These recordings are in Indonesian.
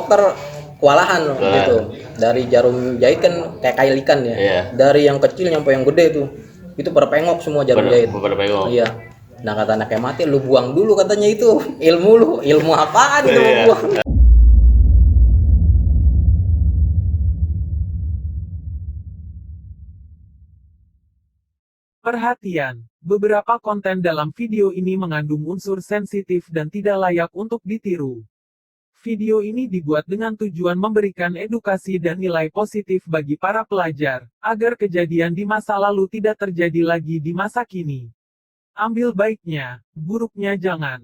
poker kewalahan gitu. Dari jarum jahit kan kayak kail ikan ya. Iya. Dari yang kecil sampai yang gede tuh. Itu pada pengok semua jarum jahit. Pada pengok. Iya. Nah kata anaknya mati, lu buang dulu katanya itu ilmu apaan itu mau buang? Perhatian, beberapa konten dalam video ini mengandung unsur sensitif dan tidak layak untuk ditiru. Video ini dibuat dengan tujuan memberikan edukasi dan nilai positif bagi para pelajar, agar kejadian di masa lalu tidak terjadi lagi di masa kini. Ambil baiknya, buruknya jangan.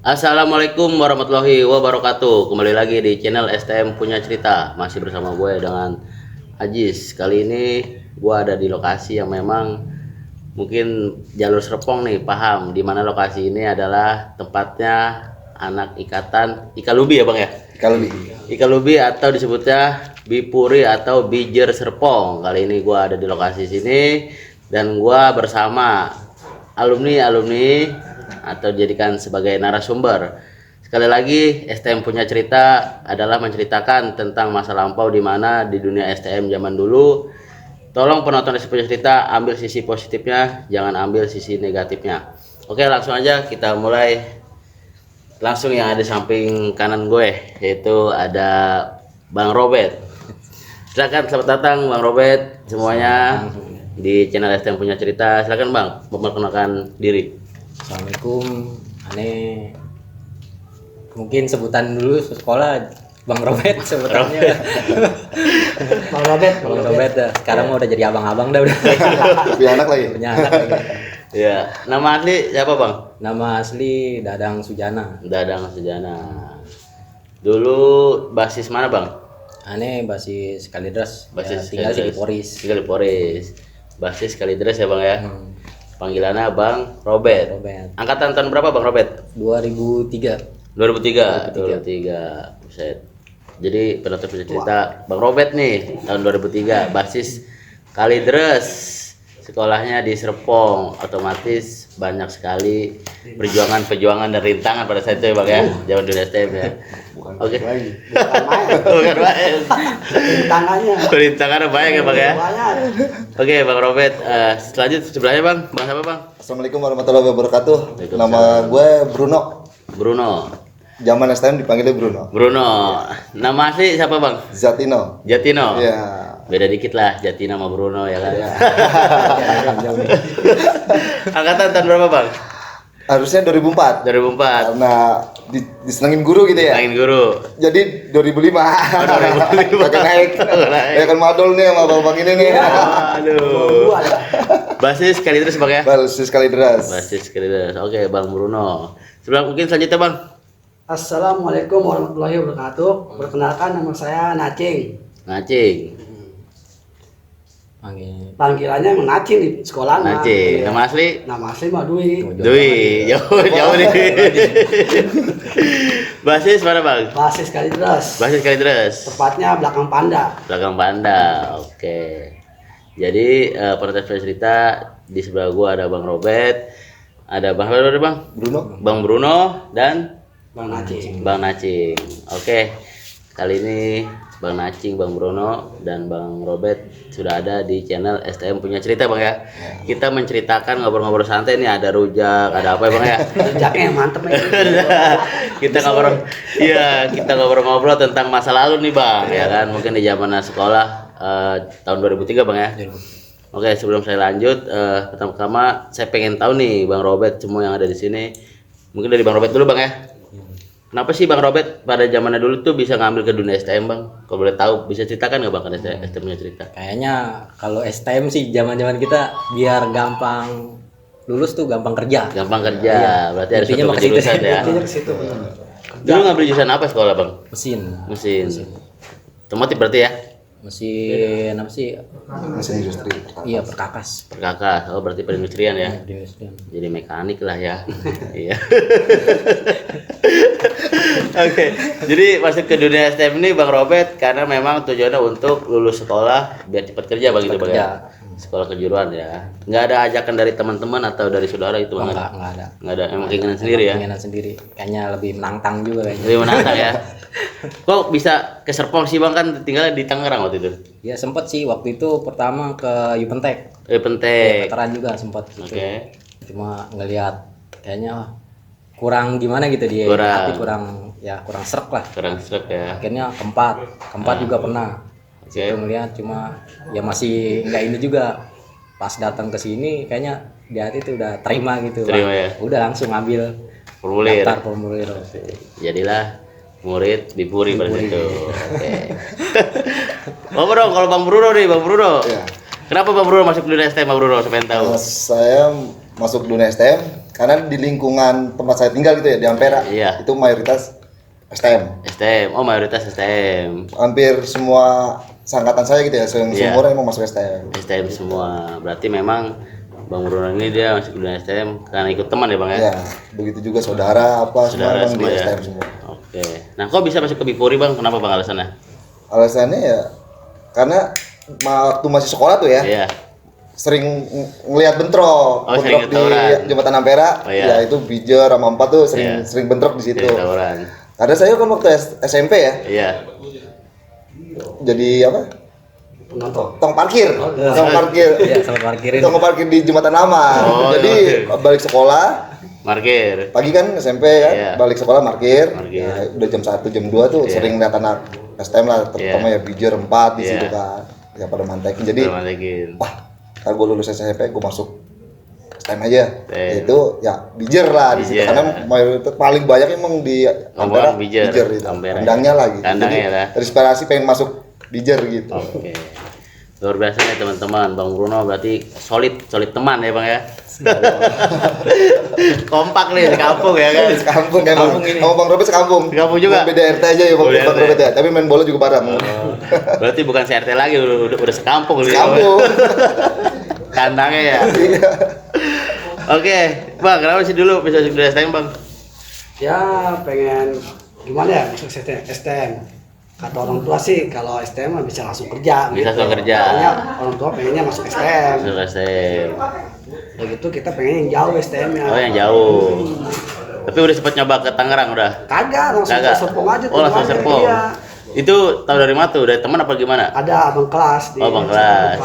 Assalamualaikum warahmatullahi wabarakatuh. Kembali lagi di channel STM Punya Cerita. Masih bersama gue dengan Ajis. Kali ini gue ada di lokasi yang memang mungkin jalur Serpong nih paham di mana lokasi ini adalah tempatnya anak ikatan Ikalubi ya bang ya? Ikalubi atau disebutnya Bipuri atau Bijer Serpong. Kali ini gue ada di lokasi sini dan gue bersama alumni atau dijadikan sebagai narasumber. Sekali lagi STM Punya Cerita adalah menceritakan tentang masa lampau di mana di dunia STM zaman dulu. Tolong penonton STM Punya Cerita ambil sisi positifnya, jangan ambil sisi negatifnya. Oke, langsung aja kita mulai. Langsung yang ada di samping kanan gue yaitu ada Bang Robert. Silakan, selamat datang Bang Robert semuanya di channel STM Punya Cerita. Silakan Bang, memperkenalkan diri. Assalamualaikum, aneh mungkin sebutan dulu sekolah Bang Robert sebutannya. Bang Robert dah. Sekarang udah jadi abang-abang dah udah. Punya anak lagi. Ya, nama asli siapa Bang? Nama asli Dadang Sujana. Dulu basis mana Bang? Aneh basis Kalidres. Basis tinggal di Kalidres. Tinggal di Poris. Basis Kalidres ya Bang ya. Panggilannya Bang Robert. Angkatan tahun berapa Bang Robert? 2003. 2003. Buset. Jadi penonton Punya Cerita Bang Robert nih tahun 2003 basis Kalidres. Sekolahnya di Serpong, otomatis banyak sekali perjuangan dan rintangan pada saat itu ya Bang ya, zaman dunia STM ya. Oke. Bukan main. Rintangannya banyak ya Bang ya. Oke Bang Robert, selanjutnya sebelahnya Bang siapa Bang? Assalamualaikum warahmatullahi wabarakatuh. Nama gue Bruno. Zaman STM dipanggilnya Bruno. Nama asli siapa Bang? Zatino. Iya. Beda dikit lah Zatino sama Bruno ya kan. Angkatan tahun berapa Bang? Harusnya 2004. Karena disenengin guru gitu ya. Jadi 2005. Pakai naik. Ya kan madol nih sama bang ini nih. Aduh. Basis Kalidres Bang ya? Basis Kalidres. Oke Bang Bruno. Mungkin selanjutnya Bang. Assalamualaikum warahmatullahi wabarakatuh. Perkenalkan nama saya Nacing. Panggilannya emang Nacing di sekolah. Nacing. Nama asli? Nama asli mah Dwi. Jauh nih. Basis mana Bang? Basis Kalidres. Tepatnya belakang Panda. Oke. Jadi penonton Punya Cerita di sebelah gua ada Bang Robert, ada Bang Bruno dan Bang Nacing. Oke. Kali ini Bang Nacing, Bang Bruno dan Bang Robert sudah ada di channel STM Punya Cerita Bang ya. Kita menceritakan ngobrol-ngobrol santai nih, ada rujak, ada apa ya Bang ya? Rujaknya mantep ya. Kita ngobrol tentang masa lalu nih Bang, ya kan? Mungkin di zaman sekolah tahun 2003 Bang ya. Oke, sebelum saya lanjut, pertama-tama saya pengen tahu nih Bang Robert, semua yang ada di sini, Mungkin dari Bang Robert dulu Bang ya. Kenapa sih Bang Robert pada zamannya dulu tuh bisa ngambil ke dunia STM Bang? Kalau boleh tahu bisa ceritakan nggak Bang? Kan STM punya cerita. Kayaknya kalau STM sih zaman-zaman kita biar gampang lulus tuh gampang kerja. Gampang kerja, berarti ada Intinya suatu mah ke situ. jurusan ya. Intinya ke situ. Dulu ngambil jurusan apa sekolah Bang? Mesin. Mesin. Otomotif berarti ya? Mesin apa sih? Mesin industri. Iya, perkakas. Perkakas. Oh berarti perindustrian ya? Perindustrian. Jadi mekanik lah ya. Iya. Oke. Jadi masuk ke dunia STM ini Bang Robert karena memang tujuannya untuk lulus sekolah biar cepat kerja begitu Bang ya. Sekolah kejuruan ya. Nggak ada ajakan dari teman-teman atau dari saudara itu Bang? Enggak ada. Nggak ada. Emang keinginan sendiri ya? Keinginan sendiri. Kayaknya lebih menantang juga kayaknya. Lebih menantang ya. Kok bisa ke Serpong sih Bang, kan tinggal di Tangerang waktu itu? Ya sempet sih waktu itu pertama ke Yupentek. Penting. Veteran juga sempat. Oke. Cuma ngelihat kayaknya kurang gimana gitu dia. Kurang. Tapi kurang srek lah. Kurang stroke ya. Akhirnya keempat juga pernah. Oke. Itu ngelihat cuma ya masih nggak ini juga. Pas datang ke sini kayaknya di hati itu udah terima gitu. Terima ya. Udah langsung ambil Formulir. daftar formulir. Jadilah murid di Puri pada situ. Oke. Ngobrol kalau Bang Bruno nih, Bang Bruno. Iya. Kenapa Bang Bruno masuk dunia STM Bang Bruno? Saya pengen tahu. Saya masuk dunia STM karena di lingkungan tempat saya tinggal gitu ya di Ampera. Iya. Itu mayoritas STM. STM. Oh, mayoritas STM. Hampir semua sangkatan saya gitu ya, Iya. semua orang emang masuk STM. STM semua. Berarti memang Bang Bruno ini dia masuk dunia STM karena ikut teman ya Bang ya? Ya, begitu juga saudara Saudara semua semua emang di ya? STM semua. Oke. Nah, kok bisa masuk ke Bipuri Bang? Kenapa Bang alasannya? Alasannya ya karena waktu masih sekolah tuh ya, Iya. sering ngelihat bentrok, Oh, sering di tawuran. Jembatan Ampera. Oh, iya. Ya itu Bijer sama 4 tuh sering Iya. sering bentrok di situ. Jadi tawuran. Karena saya kan waktu SMP ya, Iya. jadi apa? Penonton. Tong parkir. Tong parkir. Iya, sama parkirin. Tong parkir di Jembatan Lama. Oh, Jadi balik sekolah, Markir. pagi kan SMP kan, Iya. balik sekolah parkir. Parkir. Ya, udah jam 1, jam 2 tuh Iya. sering lihat anak STM lah, terutama ya Bijer 4 di Iya. situ kan. Ya pada mantekin. Jadi, Mantekin. wah, kalau gue lulus SMP gue masuk STM aja. STM. Itu ya Bijer lah di situ Bijer. karena mayoritas paling banyak emang di Ampera Bijer. itu. Ampera. Kandangnya lah gitu. Kandangnya Jadi lah. terinspirasi pengen masuk Bijer gitu. Oke. Luar biasa nih teman-teman. Bang Bruno berarti solid teman ya Bang ya. Kompak nih di kampung ya kan. Sekampung kan. Kampung ini. Sama Bang Robert sekampung. Sekampung juga? Cuma beda RT aja ya Bang Beda Bang RT. Robert ya. Tapi main bola juga bareng. Berarti bukan CRT lagi, udah sekampung. Sekampung. Kandangnya ya. Iya. Oke, Bang, kenapa sih dulu bisa masuk dunia STM Bang? Ya pengen gimana ya masuk STM. Kata orang tua sih kalau STM mah bisa langsung kerja. Bisa langsung kerja. Makanya orang tua pengennya masuk STM. Masuk STM. Udah gitu kita pengen yang jauh STM-nya. Oh, yang jauh. Tapi udah sempet nyoba ke Tangerang udah? Kagak, langsung Kagak. ke Serpong aja. Oh, langsung aja. Serpong. Iya. Itu tahu dari mana tuh? Dari teman apa gimana? Ada abang kelas di Oh, abang kelas.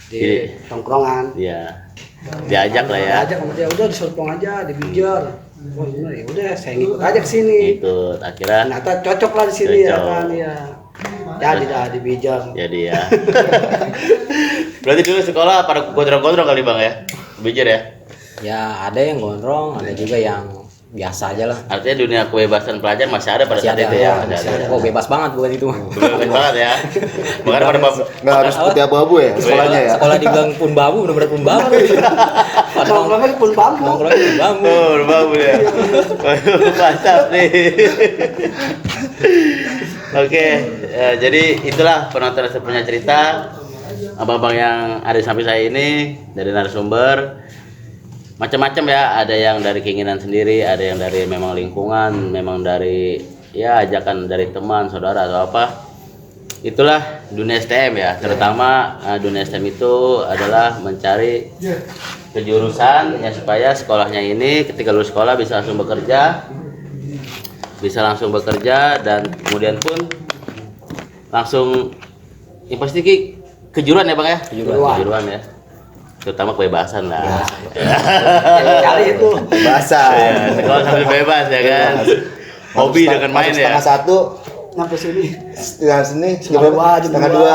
di Jadi- tongkrongan. Iya. Diajak lah ya. Ajak sama dia udah di Serpong aja di Bijer. Wah bener ya udah saya ngikut aja ke sini. Ikut akhirnya Ternyata cocok lah di sini ya Cocok. kan ya. Jadi dah di Bijer. jadi ya. Berarti dulu sekolah pada gondrong-gondrong kali Bang ya? Bijar ya? Ya ada yang gondrong, ada juga yang biasa aja lah. Artinya dunia kebebasan pelajar masih ada pada Masih saat ada, itu ya? masih ada. Oh bebas banget bukan itu mah. Bebas banget ya. Makanya pada Nggak harus putih abu-abu ya sekolahnya ya. Sekolah di Gang Pun Babu, bener-bener Pun Babu. Nongkrongnya di pun bambu. Nongkrongnya Pun Babu. oh, bagus ya. Waduh, mantap nih. Oke, jadi itulah penonton yang punya cerita. Abang-abang yang ada di samping saya ini dari narasumber macam-macam ya, ada yang dari keinginan sendiri, ada yang dari memang lingkungan, memang dari ya ajakan dari teman, saudara atau apa. Itulah dunia STM ya, terutama dunia STM itu adalah mencari kejurusan ya supaya sekolahnya ini ketika lulus sekolah bisa langsung bekerja dan kemudian pun langsung ya pasti kejuruan ya Bang ya, kejuruan ya, terutama kebebasan lah. Kali itu. Bahasa. Ya, sekolah sambil bebas ya kan, hobi dengan main ya. Setengah 1, Sampai sini. setengah sini, Setengah 2, setengah 2.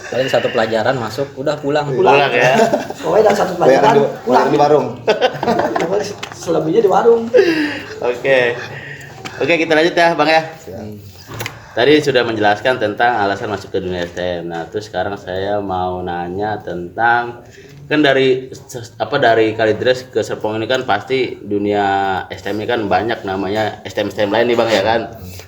paling satu pelajaran masuk udah pulang. Pulang ya. Pokoknya dalam satu Banyak pelajaran pulang. di warung. Pokoknya selebihnya di warung. Oke. Oke, kita lanjut ya, Bang ya. Tadi sudah menjelaskan tentang alasan masuk ke dunia STM. Nah, terus sekarang saya mau nanya tentang kan dari Kalideres ke Serpong ini kan pasti dunia STM ini kan banyak namanya STM lain nih Bang ya kan.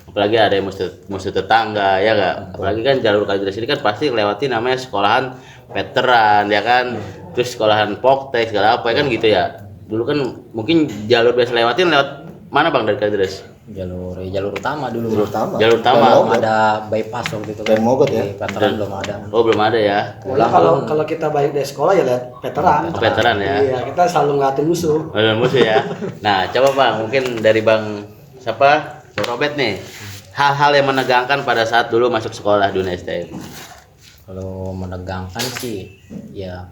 Apalagi ada yang musuh tetangga ya enggak. Apalagi kan jalur Kalideres ini kan pasti lewati namanya sekolahan veteran ya kan. Terus sekolahan Poktek segala apa ya kan gitu ya. Dulu kan mungkin jalur biasa lewatin lewat mana Bang dari Kalideres? Jalur utama dulu. Jalur utama. Belum ada bypass waktu itu kan. Mogot ya? Di veteran belum ada. Oh, belum ada ya. Kalau kita balik dari sekolah ya lihat veteran. Veteran ya. Iya, kita selalu ngeliatin musuh. Ada musuh ya. Nah, coba Bang, mungkin dari Bang siapa? Bang Robert nih. Hal-hal yang menegangkan pada saat dulu masuk sekolah dunia STM. Kalau menegangkan sih ya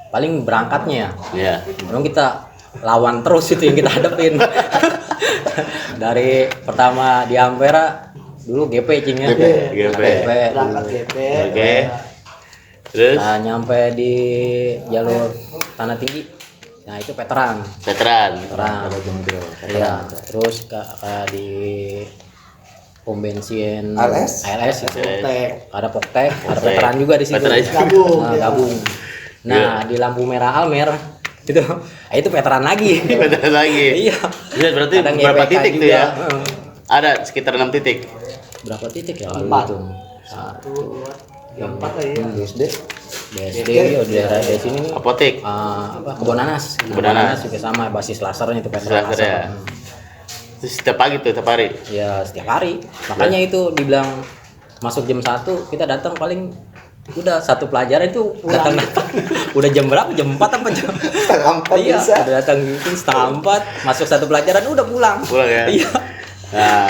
paling berangkatnya ya. Iya. Memang kita lawan terus itu yang kita hadapin. Dari pertama di Ampera dulu GP cing ya. GP. Berangkat GP. Oke. Terus Nah, nyampe di jalur Tanah Tinggi. Nah, itu veteran. veteran. Iya. Terus di pom bensin ALS? itu. Poktek. Ada Poktek, ada Poktek. veteran juga di situ. Veteran. Gabung. Nah, gabung. Nah, di lampu merah Almer itu veteran lagi. Veteran lagi. Iya. Iya, berarti Kadang berapa YPK titik tuh juga. ya? Heeh. Ada sekitar 6 titik. Berapa titik ya? 4. Itu. 1, 2, 3, 4 lagi ya. SD. BSD ya di daerah dari sini nih. Apotek. Kebun nanas. Kebun nanas. juga sama basis lasernya itu veteran Laser laser. ya. Terus setiap pagi tuh, setiap hari. Ya setiap hari. Makanya itu dibilang masuk jam 1 kita datang paling udah satu pelajaran itu datang udah jam berapa? Jam 4 apa jam? Setengah 4 Iya, bisa. udah datang gitu setengah 4 masuk satu pelajaran udah pulang. Pulang ya. Iya. Nah,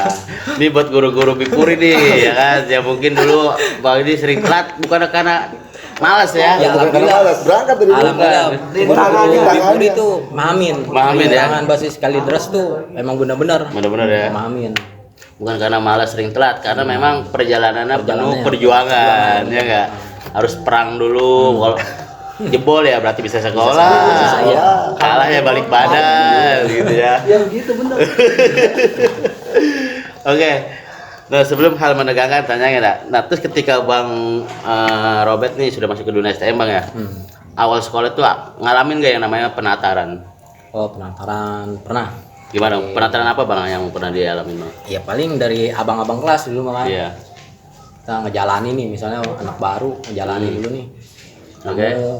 ini buat guru-guru Bipuri nih, ya kan? Ya mungkin dulu Bang ini sering telat bukan karena malas ya. Ya, Bukan karena alhamdulillah. malas, berangkat dari rumah. Alhamdulillah. Rintangannya. Bipuri itu mahamin. Mahamin ya. Rintangan basis Kalideres tuh emang benar-benar. Benar-benar ya. Mahamin. Bukan karena malas sering telat, karena memang perjalanannya penuh Perjalanannya. perjuangan, ya enggak? Harus perang dulu. Kalau jebol ya berarti bisa sekolah. Iya. Kalah ya balik badan gitu ya. Ya begitu bener. Oke. Nah, sebelum hal menegangkan tanya enggak? Nah, terus ketika Bang Robert nih sudah masuk ke dunia STM Bang ya. Awal sekolah itu ngalamin nggak yang namanya penataran? Oh, penataran pernah. Gimana? Penataran apa Bang yang pernah dialami Bang? Ya paling dari abang-abang kelas dulu mah kan. Iya. Kita ngejalanin nih misalnya anak baru ngejalanin dulu nih. Oke. Kamu,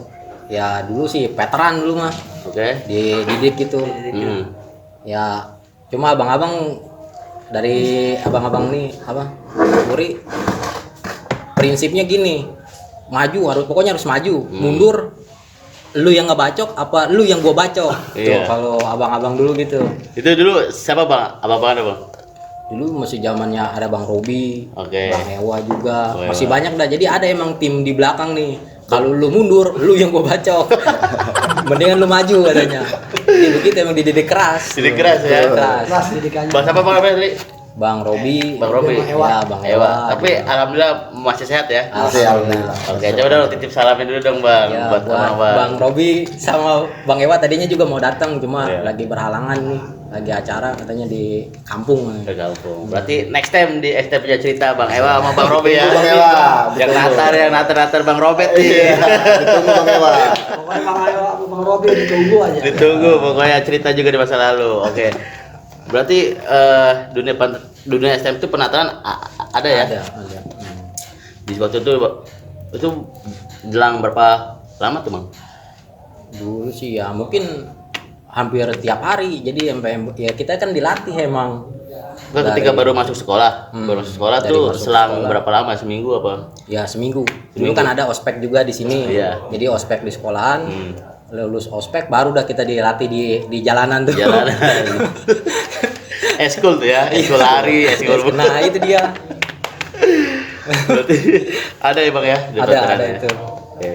ya dulu sih veteran dulu mah Oke. dididik gitu. Ya cuma abang-abang dari abang-abang nih apa Puri prinsipnya gini, maju pokoknya harus maju, mundur lu yang ngebacok apa lu yang gua bacok. Iya. Tuh kalau abang-abang dulu gitu. Itu dulu siapa Bang? Abang-abang ada Bang? Dulu masih zamannya ada Bang Robi, Oke. Bang Ewa juga, Bang masih Ewa. banyak dah. Jadi ada emang tim di belakang nih. Kalau lu mundur, lu yang gua bacok. Mendingan lu maju katanya. Jadi begitu emang dididik keras. Dididik keras ya. Keras. Kelas didikannya. Bang siapa Bang apa tadi? Bang Robi, Bang Robi. Bang Ewa. Ya, Bang Ewa. Ewa. Tapi alhamdulillah masih sehat ya. Masih alhamdulillah. Oke, coba dong titip salamin dulu dong Bang Ya, buat buat Bang. Bang Robi sama Bang Ewa tadinya juga mau datang cuma Iya. lagi berhalangan nih, lagi acara katanya di kampung. Ke kampung. Berarti next time di ST punya cerita Bang Ewa sama Bang Robi ya. Bang Ewa. Yang natar Bang Robert nih. Iya, ditunggu Bang Ewa. Pokoknya Bang Ayo, Bang Robi ditunggu aja. Ditunggu pokoknya cerita juga di masa lalu. Oke. Berarti dunia STM itu penataran ada ya? Ada. Di waktu itu jelang berapa lama tuh Bang? Dulu sih ya mungkin hampir tiap hari. Jadi sampai ya kita kan dilatih emang. Kan ketika baru masuk sekolah, baru masuk sekolah Dari tuh masuk selang sekolah. berapa lama? Seminggu apa? Ya seminggu. Dulu kan ada ospek juga di sini. Iya. Jadi ospek di sekolahan. Lulus ospek baru udah kita dilatih di jalanan tuh. Jalanan. Eskul tuh ya, eskul lari, eskul Nah itu dia. Berarti ada ya Bang ya? di Ada tatarannya? itu. Oke.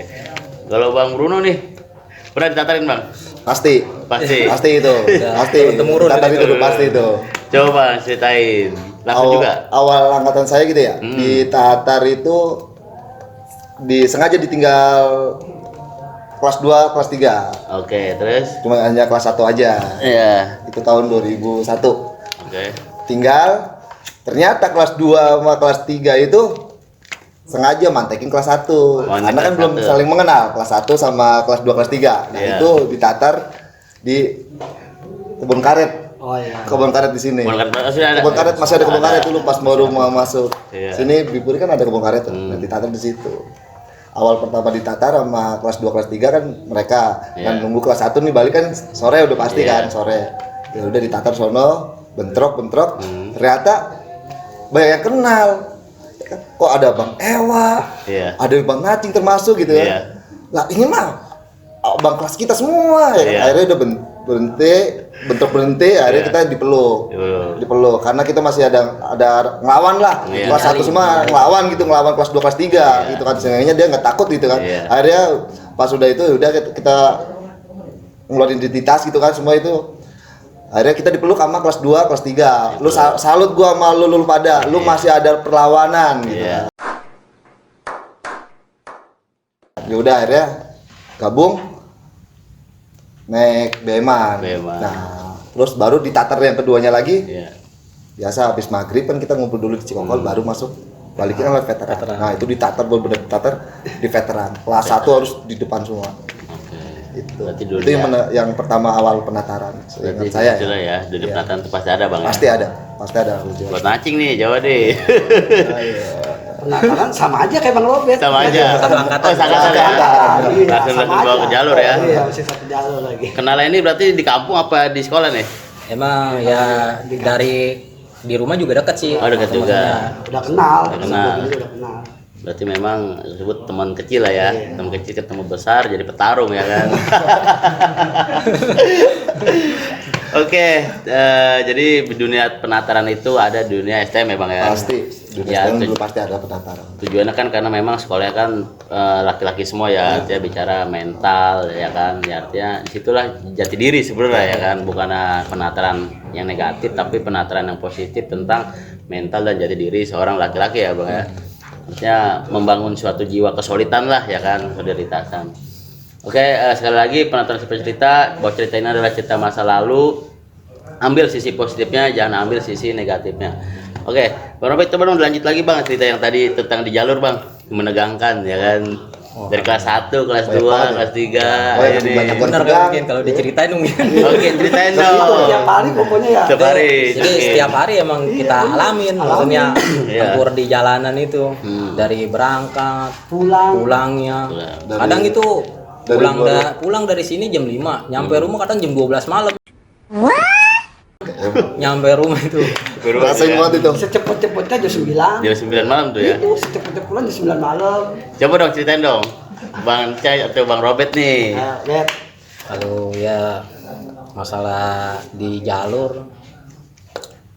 Kalau Bang Bruno nih, pernah ditatarin Bang? Pasti. Pasti. Pasti itu. Pasti. turun-temurun Tatar gitu. itu udah pasti itu. Coba Bang ceritain. Langsung juga? Awal angkatan saya gitu ya. Di Tatar itu sengaja ditinggal kelas 2, kelas 3. Oke, terus? Cuma hanya kelas 1 aja. Iya. Itu tahun 2001. Oke. Tinggal ternyata kelas 2 sama kelas 3 itu sengaja mantekin kelas 1. Karena kan belum saling mengenal kelas 1 sama kelas 2, kelas 3. Nah, itu ditatar di kebun karet. Oh iya. Kebun karet di sini. Kebun karet Masih ada kebun karet dulu pas baru mau masuk. Iya. Sini Bipuri kan ada kebun karet tuh. Nah, ditatar di situ. Awal pertama ditatar sama kelas 2, kelas 3 kan mereka kan nunggu kelas 1 nih balik kan sore udah pasti kan sore. Ya udah ditatar sono, bentrok. Ternyata banyak yang kenal. Kok ada Bang Ewa, ada Bang Nacing termasuk gitu ya. Lah ini mah bang kelas kita semua ya. Akhirnya udah berhenti, akhirnya kita dipeluk karena kita masih ada ngelawan lah. Kelas 1 semua ngelawan kelas 2, kelas 3 gitu kan. Sehingga dia nggak takut gitu kan. Akhirnya pas udah itu udah kita ngeluarin identitas gitu kan semua itu. Akhirnya kita dipeluk sama kelas 2, kelas 3. Lu salut gua sama lu pada. Lu masih ada perlawanan gitu. Ya udah akhirnya gabung naik BM-an. Nah, terus baru ditatar yang keduanya lagi. Biasa habis maghrib kan kita ngumpul dulu di Cikokol baru masuk baliknya lewat veteran. Nah, itu ditatar bener-bener ditatar di veteran. Kelas 1 harus di depan semua. Itu yang pertama awal penataran. Berarti Saya ya, di penataran itu pasti ada Bang. Pasti ada. Buat Nacing nih, jawab deh. Penataran sama aja kayak Bang Robert. Sama aja. Satu angkatan. Langsung bawa ke jalur ya. Iya, masih satu jalur lagi. Kenal ini berarti di kampung apa di sekolah nih? Emang ya dari di rumah juga dekat sih. Oh, dekat juga. Udah kenal. Udah kenal. Udah kenal. Berarti memang disebut teman kecil lah ya. Teman kecil ketemu besar jadi petarung ya kan. Oke, jadi di dunia penataran itu ada di dunia STM ya Bang ya? Pasti. Dunia STM dulu pasti ada penataran. Tujuannya kan karena memang sekolahnya kan laki-laki semua ya, artinya bicara mental ya kan, ya artinya disitulah jati diri sebenarnya ya kan, bukan penataran yang negatif tapi penataran yang positif tentang mental dan jati diri seorang laki-laki ya Bang ya. Artinya membangun suatu jiwa kesulitan lah ya kan, solidaritasan. Oke, sekali lagi penonton seperti cerita bahwa cerita ini adalah cerita masa lalu. Ambil sisi positifnya, jangan ambil sisi negatifnya. Oke, Bang Robert, coba dong lanjut lagi Bang cerita yang tadi tentang di jalur Bang, menegangkan ya kan. Dari kelas 1, kelas 2, kelas 3 ini. Bener kan mungkin kalau diceritain mungkin. Oke, ceritain dong. Setiap hari pokoknya ya. Setiap hari. Jadi setiap hari emang kita alamin, maksudnya tempur di jalanan itu dari berangkat, pulangnya. Kadang itu pulang dari sini jam 5, nyampe rumah kadang jam 12 malam. Nyampe rumah itu. Rasain banget itu. Secepat-cepatnya jam 9. Jam 9 malam tuh ya. Itu secepat-cepatnya pulang jam 9 malam. Coba dong ceritain dong. Bang Cai atau Bang Robert nih. Bet. Kalau ya masalah di jalur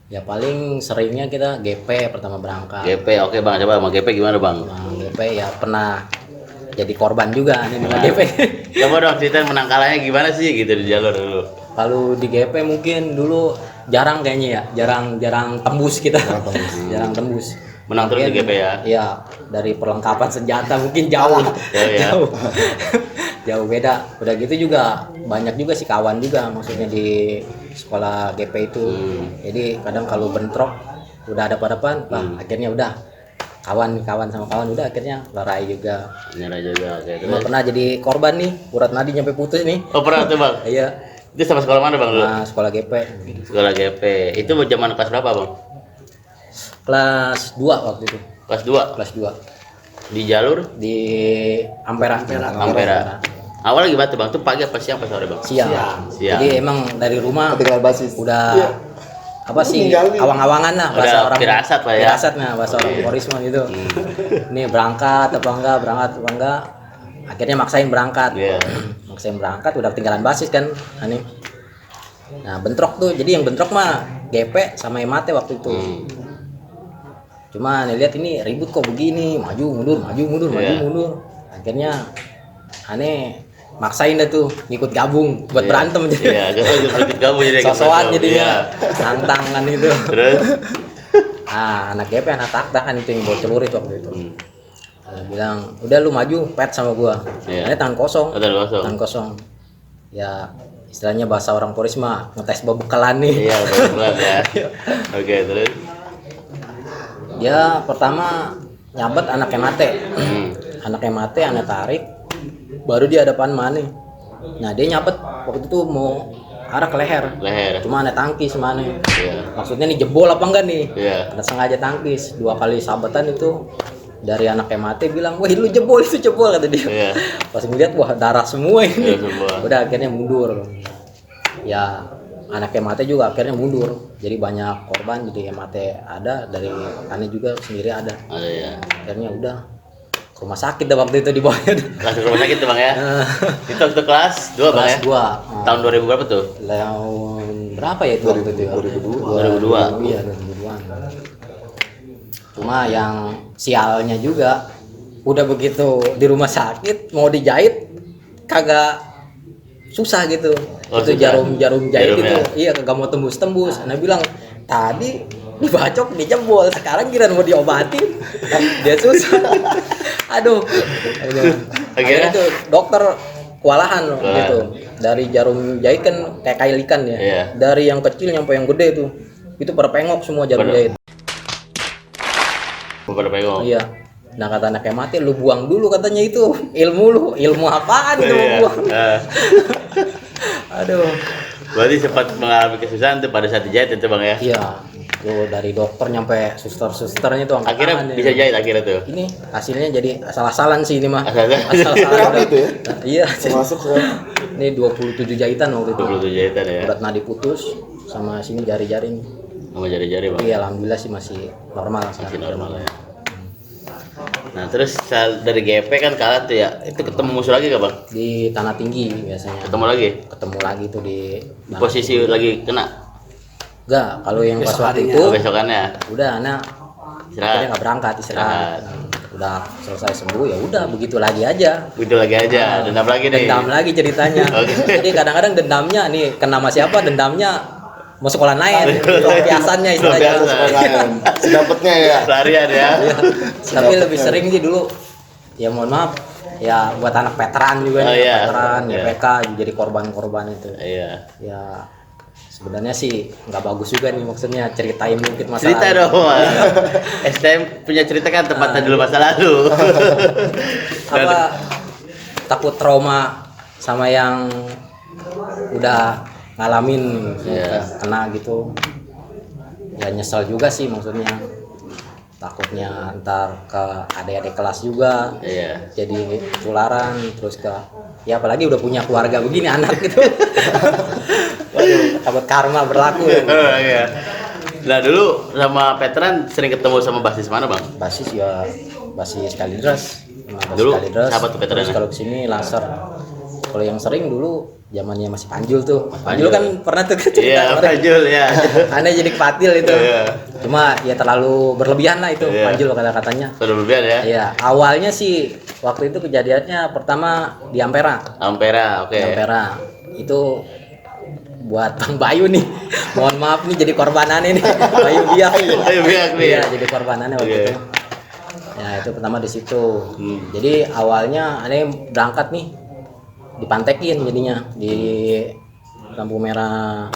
ya paling seringnya kita GP pertama berangkat. GP, oke Bang, coba Bang GP gimana Bang? Nah, GP ya pernah jadi korban juga nih dengan GP. Coba dong ceritain menangkalnya gimana sih gitu di jalur dulu. Kalau di GP mungkin dulu jarang kayaknya ya, jarang tembus kita. Jarang tembus. Menang terus di GP ya? Iya, dari perlengkapan senjata mungkin jauh. Jauh. Jauh beda. Udah gitu juga banyak juga sih kawan juga maksudnya di sekolah GP itu. Jadi kadang kalau bentrok udah ada hadapan, akhirnya udah kawan sama kawan udah akhirnya lerai juga. Oke. Cuma pernah jadi korban nih, urat nadi nyampe putus nih. Oh pernah tuh Bang? Iya. Itu sama sekolah mana Bang dulu? Nah, sekolah GP. Sekolah GP. Itu zaman kelas berapa Bang? Kelas 2 waktu itu. Kelas 2? Kelas 2. Di jalur? Di Ampera. Awal lagi batu Bang, itu pagi apa siang apa sore Bang? Siang. Jadi emang dari rumah Ketinggalan basis. udah apa sih awang-awangan lah bahasa orang firasat lah ya. Firasatnya bahasa orang Korisma gitu. Ini berangkat apa enggak, akhirnya maksain berangkat. Maksain berangkat udah ketinggalan basis kan aneh. Nah, bentrok tuh. Jadi yang bentrok mah GP sama Emate waktu itu. Cuma lihat ini ribut kok begini, maju mundur. Akhirnya aneh maksain dah tuh ngikut gabung buat berantem jadi. Ikut gabung jadi. Sosokan jadinya. Nantang kan itu. Terus Nah, anak GP anak tak kan itu yang bawa celurit waktu itu. Dia bilang udah lu maju pet sama gua. Iya. Ini tangan kosong. Oh, tangan kosong. Tangan kosong. Ya istilahnya bahasa orang Polres mah ngetes bekalan nih. Iya, betul ya. Oke, terus Dia pertama nyabet anaknya mate. Anaknya mate, anak tarik. Baru di hadapan Mane. Nah dia nyabet waktu itu mau arah ke leher. Cuma anak tangkis Mane. Iya. Maksudnya nih jebol apa enggak nih? Iya. Ada sengaja tangkis. 2 kali sabetan itu dari anaknya mate bilang, wah lu jebol itu jebol kata dia. Iya. Pas ngeliat wah darah semua ini. Darah semua. Udah akhirnya mundur. Ya anaknya mate juga akhirnya mundur. Jadi banyak korban, jadi mate ada, dari aneh juga sendiri ada. Ada ya. Akhirnya udah ke rumah sakit dah waktu itu dibawanya. Langsung ke rumah sakit tuh Bang ya. Itu waktu kelas 2 Bang ya. Kelas 2. Tahun 2000 berapa tuh? Tahun berapa ya itu waktu itu? 2002. Iya, 2002. Cuma yang sialnya juga udah begitu di rumah sakit mau dijahit kagak susah gitu. Oh, itu susah. jarum jahit Jarumnya. itu. Iya, kagak mau tembus-tembus. Ana bilang, "Tadi dibacok, dijebol, sekarang kira mau diobatin." Dia susah. Aduh. Akhirnya tuh dokter kewalahan loh gitu. Dari jarum jahit kan kayak kail ikan ya. Iya. Dari yang kecil sampai yang gede tuh. Itu pada pengok semua jarum jahit. Pada pengok. Iya. Nah kata anaknya mati, lu buang dulu katanya itu ilmu lu, ilmu apaan itu Iya. buang? Aduh. Berarti sempat mengalami kesusahan tuh pada saat dijahit itu Bang ya. Iya. Tuh dari dokter nyampe suster-susternya tuh angkat Akhirnya tangan bisa ya. jahit akhirnya tuh. Ini hasilnya jadi asal-asalan sih ini mah. Asal-asalan. Asal-asalan. Itu ya? Nah, iya. Termasuk Ini 27 jahitan waktu itu. 27 jahitan ya. Urat nadi putus sama sini jari-jari ini. Sama jari-jari Bang. Iya, alhamdulillah sih masih normal Masih sekarang. normal ya. Nah terus dari GP kan kalah tuh ya. Itu ketemu musuh lagi gak Bang? Di tanah tinggi biasanya. Ketemu lagi? Ketemu lagi tuh di tanah Posisi lagi kena? enggak, kalau yang pas Besok waktu harinya. itu Oh, besokannya? udah anak Istirahat? akhirnya nggak berangkat istirahat. Udah selesai sembuh ya udah begitu lagi aja. Begitu lagi aja, dendam lagi nih. Dendam lagi ceritanya. Oke. Jadi kadang-kadang dendamnya nih kena sama siapa, dendamnya mau sekolah lain, pelampiasannya istilahnya. Pelampiasan. Sedapetnya ya. Pelarian ya. Iya. Tapi lebih sering sih dulu ya mohon maaf ya buat anak veteran juga Oh, nih, iya. veteran Iya. YPK jadi korban-korban itu. Iya. Ya sebenarnya sih nggak bagus juga nih maksudnya ceritain mungkin masalah. Cerita dong. STM punya cerita kan tempatnya dulu masa lalu. Apa takut trauma sama yang udah ngalamin Iya. kena gitu. Ya nyesel juga sih maksudnya. Takutnya ntar ke adik-adik kelas juga Iya. jadi tularan terus ke ya apalagi udah punya keluarga begini anak gitu. Waduh, takut karma berlaku ya. Oh, iya. Nah dulu sama veteran sering ketemu sama basis mana Bang? Basis ya basis Kalidras. Nah, basis Dulu Kalidras. siapa tuh veterannya? Terus kalau kesini laser. Kalau yang sering dulu zamannya masih Panjul tuh. Panjul Panjul. kan pernah tuh cerita Iya, kemarin. Panjul ya. Aneh jadi kepatil itu. Iya. Cuma ya terlalu berlebihan lah itu Iya. Panjul kata-katanya. Sudah berlebihan ya? Iya, awalnya sih waktu itu kejadiannya pertama di Ampera. Ampera, oke. Di Ampera. Itu buat Bang Bayu nih. Mohon maaf nih jadi korbanannya nih. Bayu Biak. Bayu Biak nih. Iya, jadi korbanannya waktu Oke. itu. Ya, itu pertama di situ. Hmm. Jadi awalnya aneh berangkat nih dipantekin jadinya di lampu merah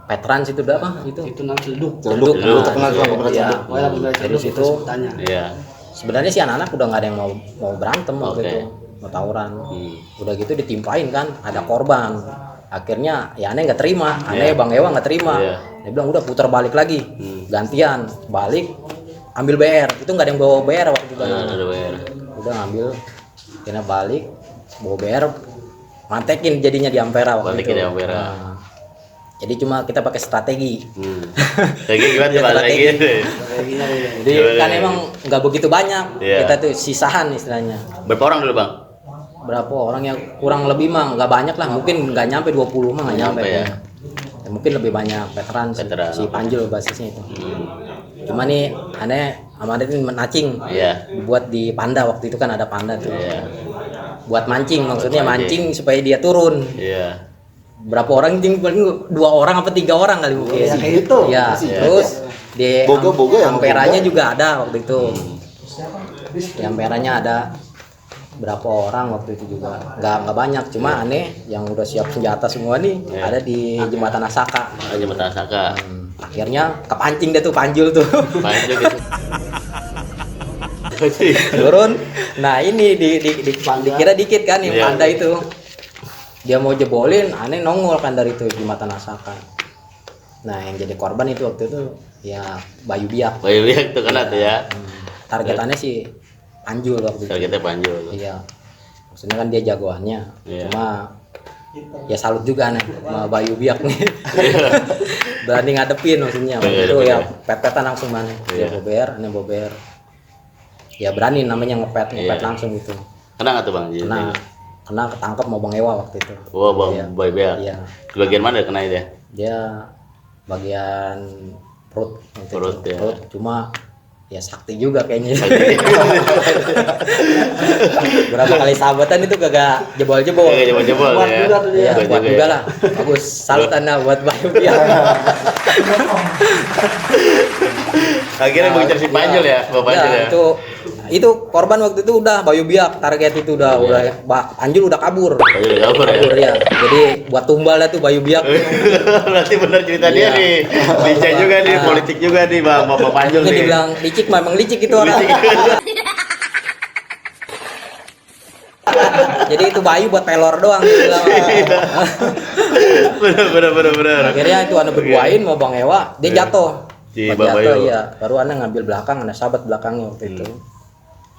veteran situ udah apa itu Itu nanti celduk. Celduk, Celduk. dulu terkenal sama Iya. pemerintah celduk. Oh ya benar Dari celduk situ. itu sebutannya. Iya. sebenarnya sih anak-anak udah nggak ada yang mau berantem waktu Oke. itu mau tawuran. Hmm. Udah gitu ditimpain kan ada korban, akhirnya ya aneh nggak terima, aneh Iya. Bang Ewa nggak terima. Iya. Dia bilang udah putar balik lagi, Hmm. gantian balik ambil BR, itu nggak ada yang bawa BR waktu itu. Ada bayar. Udah ngambil, akhirnya balik bawa BR, mantekin jadinya di Ampera waktu Mantekin itu. di Ampera. Nah, jadi cuma kita pakai strategi. Lagi gimana tuh Bang? Lagi. Strateginya deh. Jadi Gimana kan nih? emang nggak begitu banyak, Iya. kita tuh sisahan istilahnya. Berapa orang dulu Bang? Berapa orang yang kurang lebih mah nggak banyak lah, mungkin nggak nyampe 20 mah nggak Nggak nyampe nyampe ya. ya. Mungkin lebih banyak veteran, Veteran, si oke. Panjul basisnya itu. Hmm. Cuma nih aneh sama ada ini nacing Iya. dibuat di Panda, waktu itu kan ada Panda tuh Iya. buat mancing, maksudnya mancing. mancing supaya dia turun. Iya. Berapa orang ting paling 2 orang apa 3 orang kali mungkin. Ya, kayak gitu. Iya, Iya. terus di Bogo-bogo ya, Amperanya bogo. juga ada waktu itu. Yang merahnya ada berapa orang waktu itu juga, nggak banyak, cuma aneh yang udah siap senjata semua nih ada di jembatan Asaka. Jembatan Asaka. Akhirnya kepancing deh tuh Panjul tuh. Panjul gitu. Turun, nah ini dikira dikit kan yang panda itu, dia mau jebolin, aneh nongol kan dari itu jembatan Asaka. Nah yang jadi korban itu waktu itu ya Bayu Biak. Bayu Biak tuh kena tuh ya. Targetannya sih Panjul waktu itu. Targetnya Panjul. Iya, maksudnya kan dia jagoannya, cuma ya salut juga nih sama Bayu Biak nih. Berani ngadepin maksudnya waktu itu ya pet-petan langsung mana. Dia bober, aneh bober. Ya berani namanya ngepet langsung gitu. Kena nggak tuh Bang? Kena ketangkep mau Bang Ewa waktu itu. Oh Bang Bayu Biak. Iya. Bagian mana kena dia? Dia bagian perut waktu Perut, itu. ya. Perut, cuma ya sakti juga kayaknya. Berapa kali sahabatan itu kagak jebol-jebol. Kagak jebol-jebol Buat ya. juga tuh dia. Iya, buat juga lah. Bagus, salut Anda buat Bayu Biak. Akhirnya mengejar si Panjul ya, Bapak Panjul ya. Itu korban waktu itu udah Bayu Biak, target itu udah Panjul udah kabur. Panjul udah kabur ya. Ya. Jadi buat tumbal dah tuh Bayu Biak. Berarti benar cerita dia nih. Licik juga nih, politik juga nih Bang Bapak Panjul Mungkin nih. dibilang licik, memang licik itu orang. Jadi itu Bayu buat pelor doang dibilang. Benar. Akhirnya itu anda berduain mau Bang Ewa, dia jatuh. Si Pas Bang jatuh Bayu. iya, baru anda ngambil belakang, anda sahabat belakangnya waktu itu.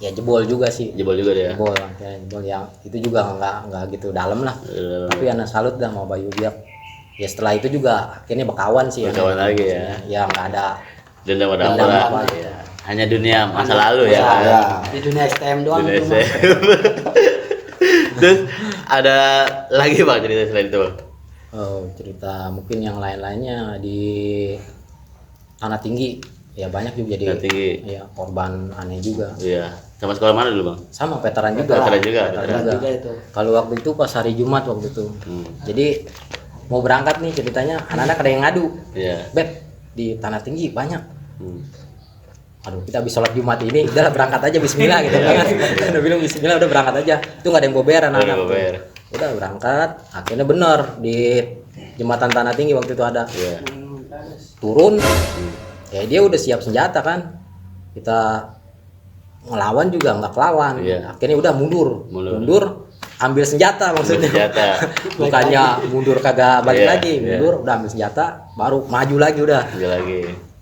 Ya jebol juga sih. Jebol juga dia. Jebol, ya, jebol yang itu juga nggak gitu dalam lah. Tapi anda salut dah mau Bayu Biak. Ya setelah itu juga akhirnya berkawan sih. Berkawan lagi ya. Ya nggak ada Dendam pada dendam orang. apa. Iya. Hanya dunia masa lalu ya. Ya. Di dunia STM doang Dunia itu mah. Terus ada lagi Bang cerita selain itu? Oh, cerita mungkin yang lain-lainnya di Tanah Tinggi. Ya banyak juga jadi Tanah Tinggi. ya korban aneh juga. Iya. Sama sekolah mana dulu Bang? Sama veteran juga. Veteran juga, Veteran veteran juga itu. Kalau waktu itu pas hari Jumat waktu itu. Jadi mau berangkat nih ceritanya anak-anak ada yang ngadu. Iya. Bet di Tanah Tinggi banyak. Hmm. Aduh kita habis sholat Jumat ini udahlah berangkat aja Bismillah gitu kan. Udah bilang Bismillah udah berangkat aja. Itu nggak ada yang bober anak-anak. Udah bober. Tuh. Udah berangkat. Akhirnya bener di jembatan Tanah Tinggi waktu itu ada. Iya. Turun. Ya dia udah siap senjata kan. Kita ngelawan juga nggak kelawan. Iya. Akhirnya udah mundur. Ambil senjata maksudnya. Senjata. Bukannya mundur kagak balik Iya, lagi, mundur udah ambil senjata, baru maju lagi udah. Iya lagi.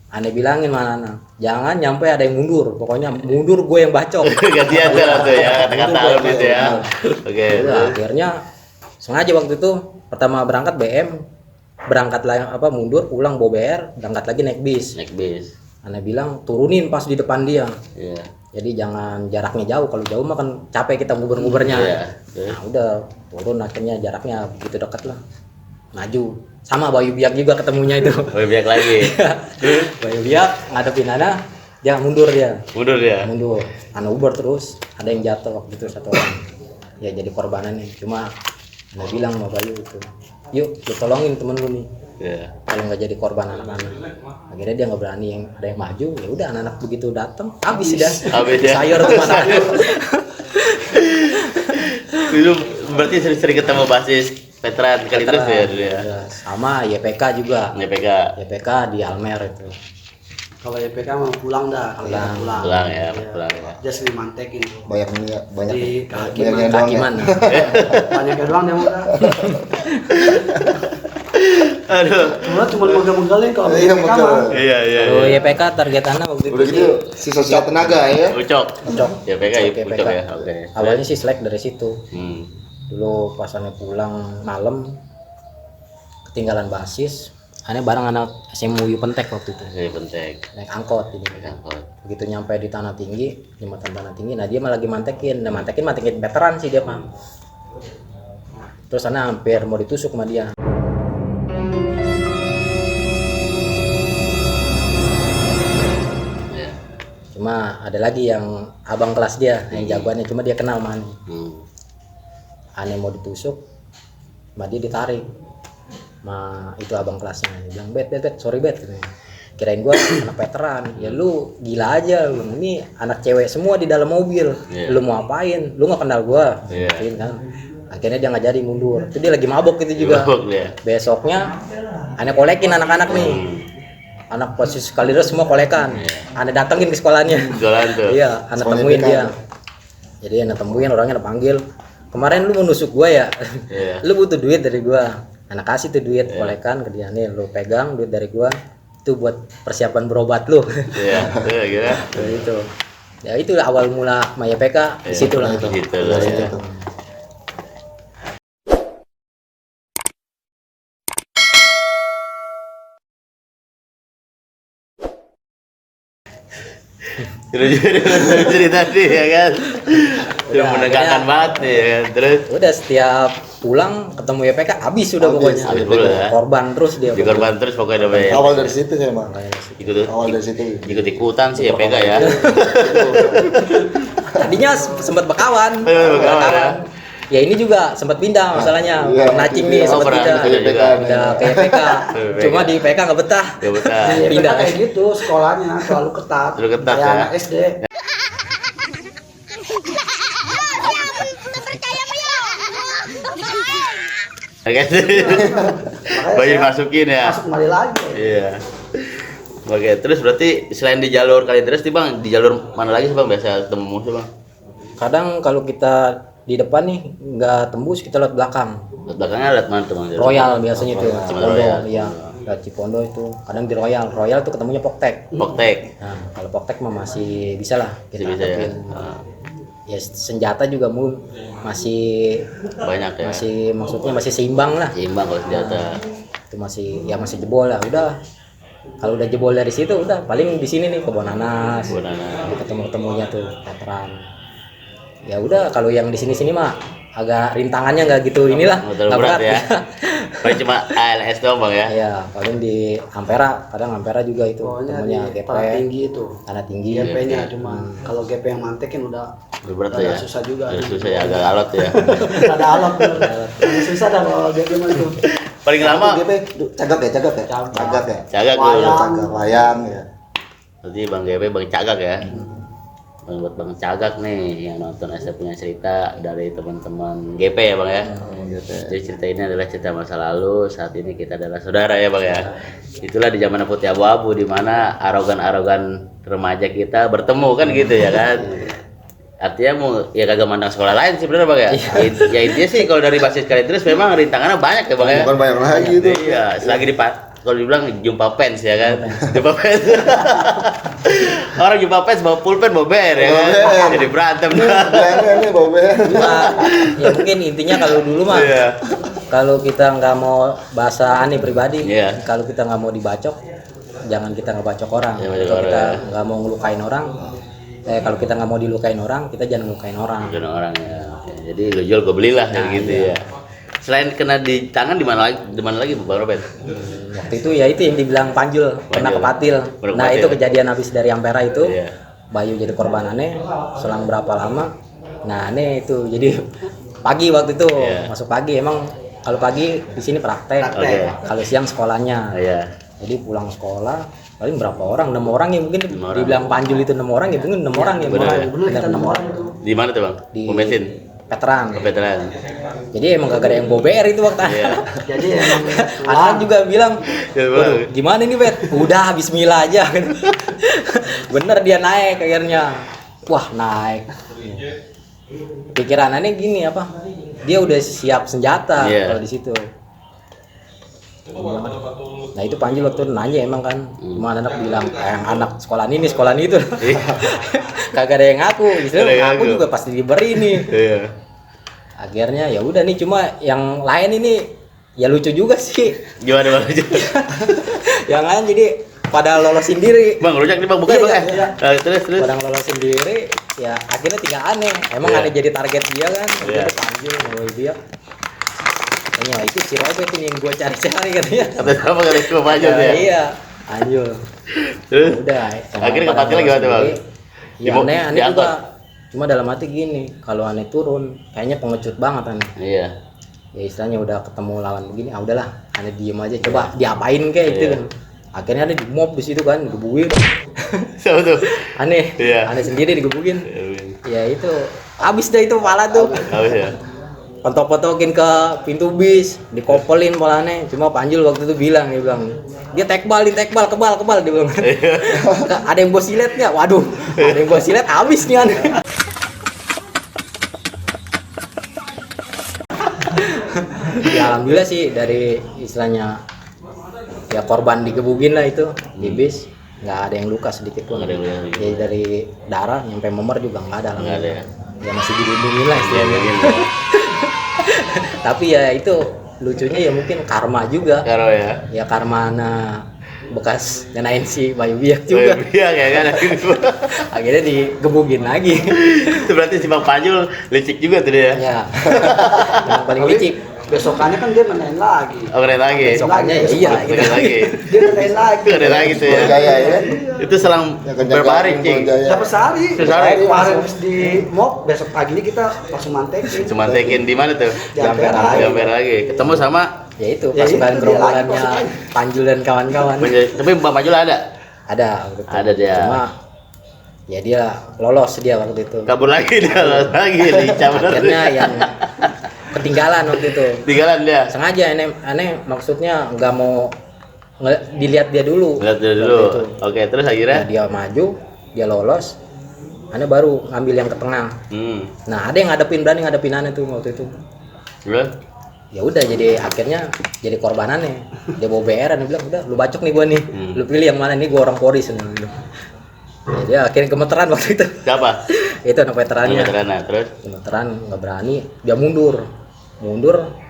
Aneh bilangin mana anak, jangan nyampe ada yang mundur, pokoknya mundur gue yang bacok. Gantian lah tuh ya, kata-kata Mundur alun gue, itu ya. Oke. Udah, akhirnya sengaja waktu itu pertama berangkat BM, berangkat lah mundur, pulang bober, berangkat lagi naik bis. Naik bis. Aneh bilang turunin pas di depan dia. Iya. Jadi jangan jaraknya jauh, kalau jauh mah kan capek kita nguber-ngubernya. Iya. Nah udah turun akhirnya jaraknya begitu dekat lah. Maju. Sama Bayu Biak juga ketemunya itu. Bayu Biak lagi. Bayu Biak ngadepin Ana, dia mundur dia. Mundur ya. Mundur. Ana uber terus, ada yang jatuh waktu itu satu orang. Ya jadi korbanannya. Cuma Ana bilang sama Bayu itu, yuk lu tolongin temen lu nih. Iya. Kalau nggak jadi korban anak-anak. Akhirnya dia nggak berani yang ada yang maju. Ya udah anak-anak begitu datang, habis dah. Habis ya. Sayur tuh mana. Dulu berarti sering ketemu basis veteran kali terus ya dulu ya. Ya, sama YPK juga. YPK. YPK di Almer itu. Kalau YPK mau pulang dah, kalau Pulang. pulang. Pulang ya, Iya. pulang ya. Dia sering mantekin tuh. banyak Di kaki banyaknya mana? doang Kaki ya. mana? Banyaknya doang dia muda. Aduh. Cuma megel-megelin kalau Iya, YPK megel. mah. Iya iya. Kalau iya. YPK target Anda waktu itu Udah gitu sisa-sisa tenaga ya. Ucok. Ucok. YPK Ucok, Ucok ya. Oke. Awalnya sih selek dari situ. Hmm. Dulu pas Anda pulang malam ketinggalan basis, Anda bareng anak SMU Pentek waktu itu. Saya penting. Naik angkot ini. Begitu nyampe di Tanah Tinggi, jembatan Tanah Tinggi, nah dia malah lagi mantekin. Nah, mantekin veteran sih dia, Pak. Terus Anda hampir mau ditusuk sama dia. Ya. Cuma ada lagi yang abang kelas dia, yang jagoannya, cuma dia kenal sama Ane. Ane mau ditusuk, sama dia ditarik. Ma itu abang kelasnya, dia bilang bet, sorry bet, katanya. kirain gua anak veteran. Ya lu gila aja lu, ini anak cewek semua di dalam mobil. Lu mau apain? Lu nggak kenal gua. Gituin kan. Akhirnya dia nggak jadi mundur. Itu dia lagi mabok gitu juga. Besoknya aneh kolekin anak-anak nih. Anak posisi Kalideres semua kolekan. Aneh datengin ke sekolahnya. Iya, aneh temuin dia. Jadi aneh temuin, orangnya aneh panggil. Kemarin lu mau nusuk gua ya? Lu butuh duit dari gua. Anak kasih tuh duit kolekan ke dia, nih lu pegang duit dari gua. Itu buat persiapan berobat lu. Iya, kira. Gitu. Ya itu awal mula Maya PK di situ lah itu. Gitu lah ya. Cerita tadi ya kan, udah menegangkan banget nih ya kan. Terus Udah setiap pulang ketemu YPK habis udah pokoknya. Habis pula ya. Korban terus dia. di korban terus pokoknya udah banyak. Awal dari situ ya emang. Ikut Awal dari situ. ikutan sih ya PK ya. Tadinya sempat bekawan. Bekawan. Ya ini juga sempat pindah masalahnya. Iya. Nacing nih sempat pernah pindah. pindah juga. Udah ke YPK. Cuma di YPK nggak betah. Gak betah. Pindah. Kayak gitu sekolahnya selalu ketat. Selalu ketat, Kayak ya. anak SD. Oke. Banyak dimasukin ya. Masuk kembali lagi. Iya. Oke, terus berarti selain di jalur Kalideres nih Bang, di jalur mana lagi sih Bang biasa ketemu musuh Bang? Kadang kalau kita di depan nih nggak tembus, kita lewat belakang. Di belakangnya lihat mana tuh Bang? Royal biasanya itu. Cuma Cipondo, Royal. iya. Lewat Cipondo itu. Kadang di Royal. Royal tuh ketemunya Poktek. Poktek. Nah, kalau Poktek mah masih bisa lah kita Bisa ya. hadapin. Ya senjata juga masih Banyak ya. masih maksudnya masih seimbang lah. Seimbang kalau senjata. Itu masih jebol lah. Udah kalau udah jebol dari situ udah paling di sini nih kebun nanas. Ketemu-ketemunya tuh veteran. Ya udah kalau yang di sini mah agak rintangannya nggak gitu inilah. Betul nggak berat ya. Paling cuma ALS doang Bang ya. Iya, paling di Ampera, kadang Ampera juga itu Pokoknya temennya di GP, tanah tinggi itu. tanah tinggi. GP-nya cuma kalau GP yang mantekin udah Udah berat agak ya. susah juga. Udah susah ya, agak alot ya. Ada alat bener. Agak susah dah kalau GP mah itu. Paling lama GP cagak ya. Cagak Cagak, wayang ya. berarti Bang GP Bang Cagak ya. Buat Bang Cagak nih yang nonton SD punya cerita dari teman-teman GP ya Bang ya. Jadi cerita ini adalah cerita masa lalu, saat ini kita adalah saudara ya Bang ya. Itulah di zaman putih abu-abu di mana arogan-arogan remaja kita bertemu kan gitu ya kan. Artinya mau ya kagak mandang sekolah lain sih bener Bang ya. Ya intinya sih kalau dari basis Kalideres memang rintangannya banyak ya Bang ya. Bukan banyak lagi itu. Iya, selagi kalau dibilang jumpa fans ya kan. Jumpa fans. Orang jumpa fans bawa pulpen bawa ber ya kan. Jadi berantem dah. Nih bawa ber. Ya mungkin intinya kalau dulu mah Iya. kalau kita nggak mau bahasa aneh pribadi, Iya. kalau kita nggak mau dibacok, jangan kita ngebacok orang. Iya, bacok Kalau kita orang. nggak mau ngelukain orang, kalau kita nggak mau dilukain orang, kita jangan ngelukain orang. Bukan orang ya. Oke, jadi lo jual gue belilah kayak gitu ya. Selain kena di tangan di mana lagi Bang Robert? Waktu itu ya itu yang dibilang Panjul, kena kepatil. Kena Nah kepatil. itu kejadian habis dari Ampera itu, Iya. Bayu jadi korban aneh, selang berapa lama. Nah aneh itu jadi pagi waktu itu Iya. masuk pagi emang kalau pagi di sini praktek, Oke. kalau siang sekolahnya. Iya. Jadi pulang sekolah paling berapa orang? 6 orang ya mungkin 6 orang. dibilang Panjul itu 6 orang ya mungkin 6 orang ya. bener ya. Bener kita 6 orang itu. Di mana tuh Bang? Di Pom bensin. veteran. Veteran. Jadi emang gak ada yang bawa BR itu waktu. Iya. Jadi emang Anak juga bilang, Ya, Bang. "Waduh, gimana ini Bet? Udah bismillah aja." Bener dia naik akhirnya. Wah naik. Pikiran aneh gini apa? Dia udah siap senjata Iya. kalau di situ. Nah itu Panji waktu itu nanya emang kan, cuma anak bilang yang anak sekolah ini itu, kagak ada yang ngaku, Ada yang istilahnya ngaku ngaku. juga pasti diberi nih. Iya. Akhirnya ya udah nih cuma yang lain ini ya lucu juga sih, Gimana Bang? yang lain jadi pada lolos sendiri, Bang, rujak nih Bang, bukan Iya, Bang ya. iya. Terus. pada lolos sendiri, ya akhirnya tinggal aneh, emang Iya. aneh jadi target dia kan, Iya. udah Panji ngawal dia. Katanya itu si Robert ini yang gua cari-cari katanya. Kata siapa kata gua maju tuh ya. Iya, anjul. Terus Udah. akhirnya kepatil lagi gimana, Bang? Ya Dibawa- aneh diangkut? juga. Cuma dalam hati gini, kalau aneh turun, kayaknya pengecut banget aneh. Iya. Ya istilahnya udah ketemu lawan begini, ah udahlah, aneh diem aja, coba diapain kayak gitu Iya. kan. Akhirnya ada di mob di situ kan, digebukin. Siapa tuh? Aneh. Iya. Aneh sendiri digebukin. Ya itu habis dah itu pala tuh. Habis ya. Pontok-pontokin ke pintu bis, dikopelin palanya. Cuma Panjul waktu itu bilang, dia tekbal, kebal, dia bilang. Ada yang bawa silet nggak? Waduh, ada yang bawa silet habis nih aneh. Ya alhamdulillah sih dari istilahnya ya korban digebukin lah itu di bis, nggak ada yang luka sedikit pun. Nggak ada yang luka sedikit. Ya dari darah nyampe memer juga nggak ada. Nggak ada ya. Ya masih dilindungi lah istilahnya. Tapi ya itu lucunya ya mungkin karma juga. Karo ya. Ya karma bekas ngenain si Bayu Biak juga. Iya kayak kan. Akhirnya digebukin lagi. Itu berarti si Bang Panjul licik juga tuh dia. Ya. Yang paling licik. Besokannya kan dia ngenain lagi. Oh, keren lagi. Besokannya ya iya gitu. Keren lagi. Dia ngenain lagi. Keren lagi tuh ya. Jaya ya. Itu selang berapa hari, Cing? Dapat sehari. Sehari. Kemarin di mob, besok pagi ini kita langsung mantekin. Cuma tekin di mana tuh? Jamper Jamper lagi. Jamper lagi. Ketemu sama Ya itu Ya itu, pasukan dia gerombolannya lagi, Panjul dan kawan-kawan. tapi Bang Panjul ada. Ada waktu itu. Ada dia. Cuma ya dia lolos dia waktu itu. Kabur lagi dia lagi lincah bener. Akhirnya yang ketinggalan waktu itu. Tinggalan dia. Sengaja aneh maksudnya nggak mau dilihat dia dulu. Lihat dulu. Waktu itu. Oke, terus Nah, akhirnya dia maju, dia lolos. Aneh baru ngambil yang ke tengah. Nah, ada yang berani ngadepin aneh tuh waktu itu. Terus Ya udah jadi akhirnya jadi korbanannya. Dia bawa BR, dia bilang udah lu bacok nih gua nih. Lu pilih yang mana nih, gua orang Polri sebenarnya. Ya, dia akhirnya gemeteran waktu itu. siapa? Itu anak veterannya. Veteran, terus Gemeteran nggak berani, dia mundur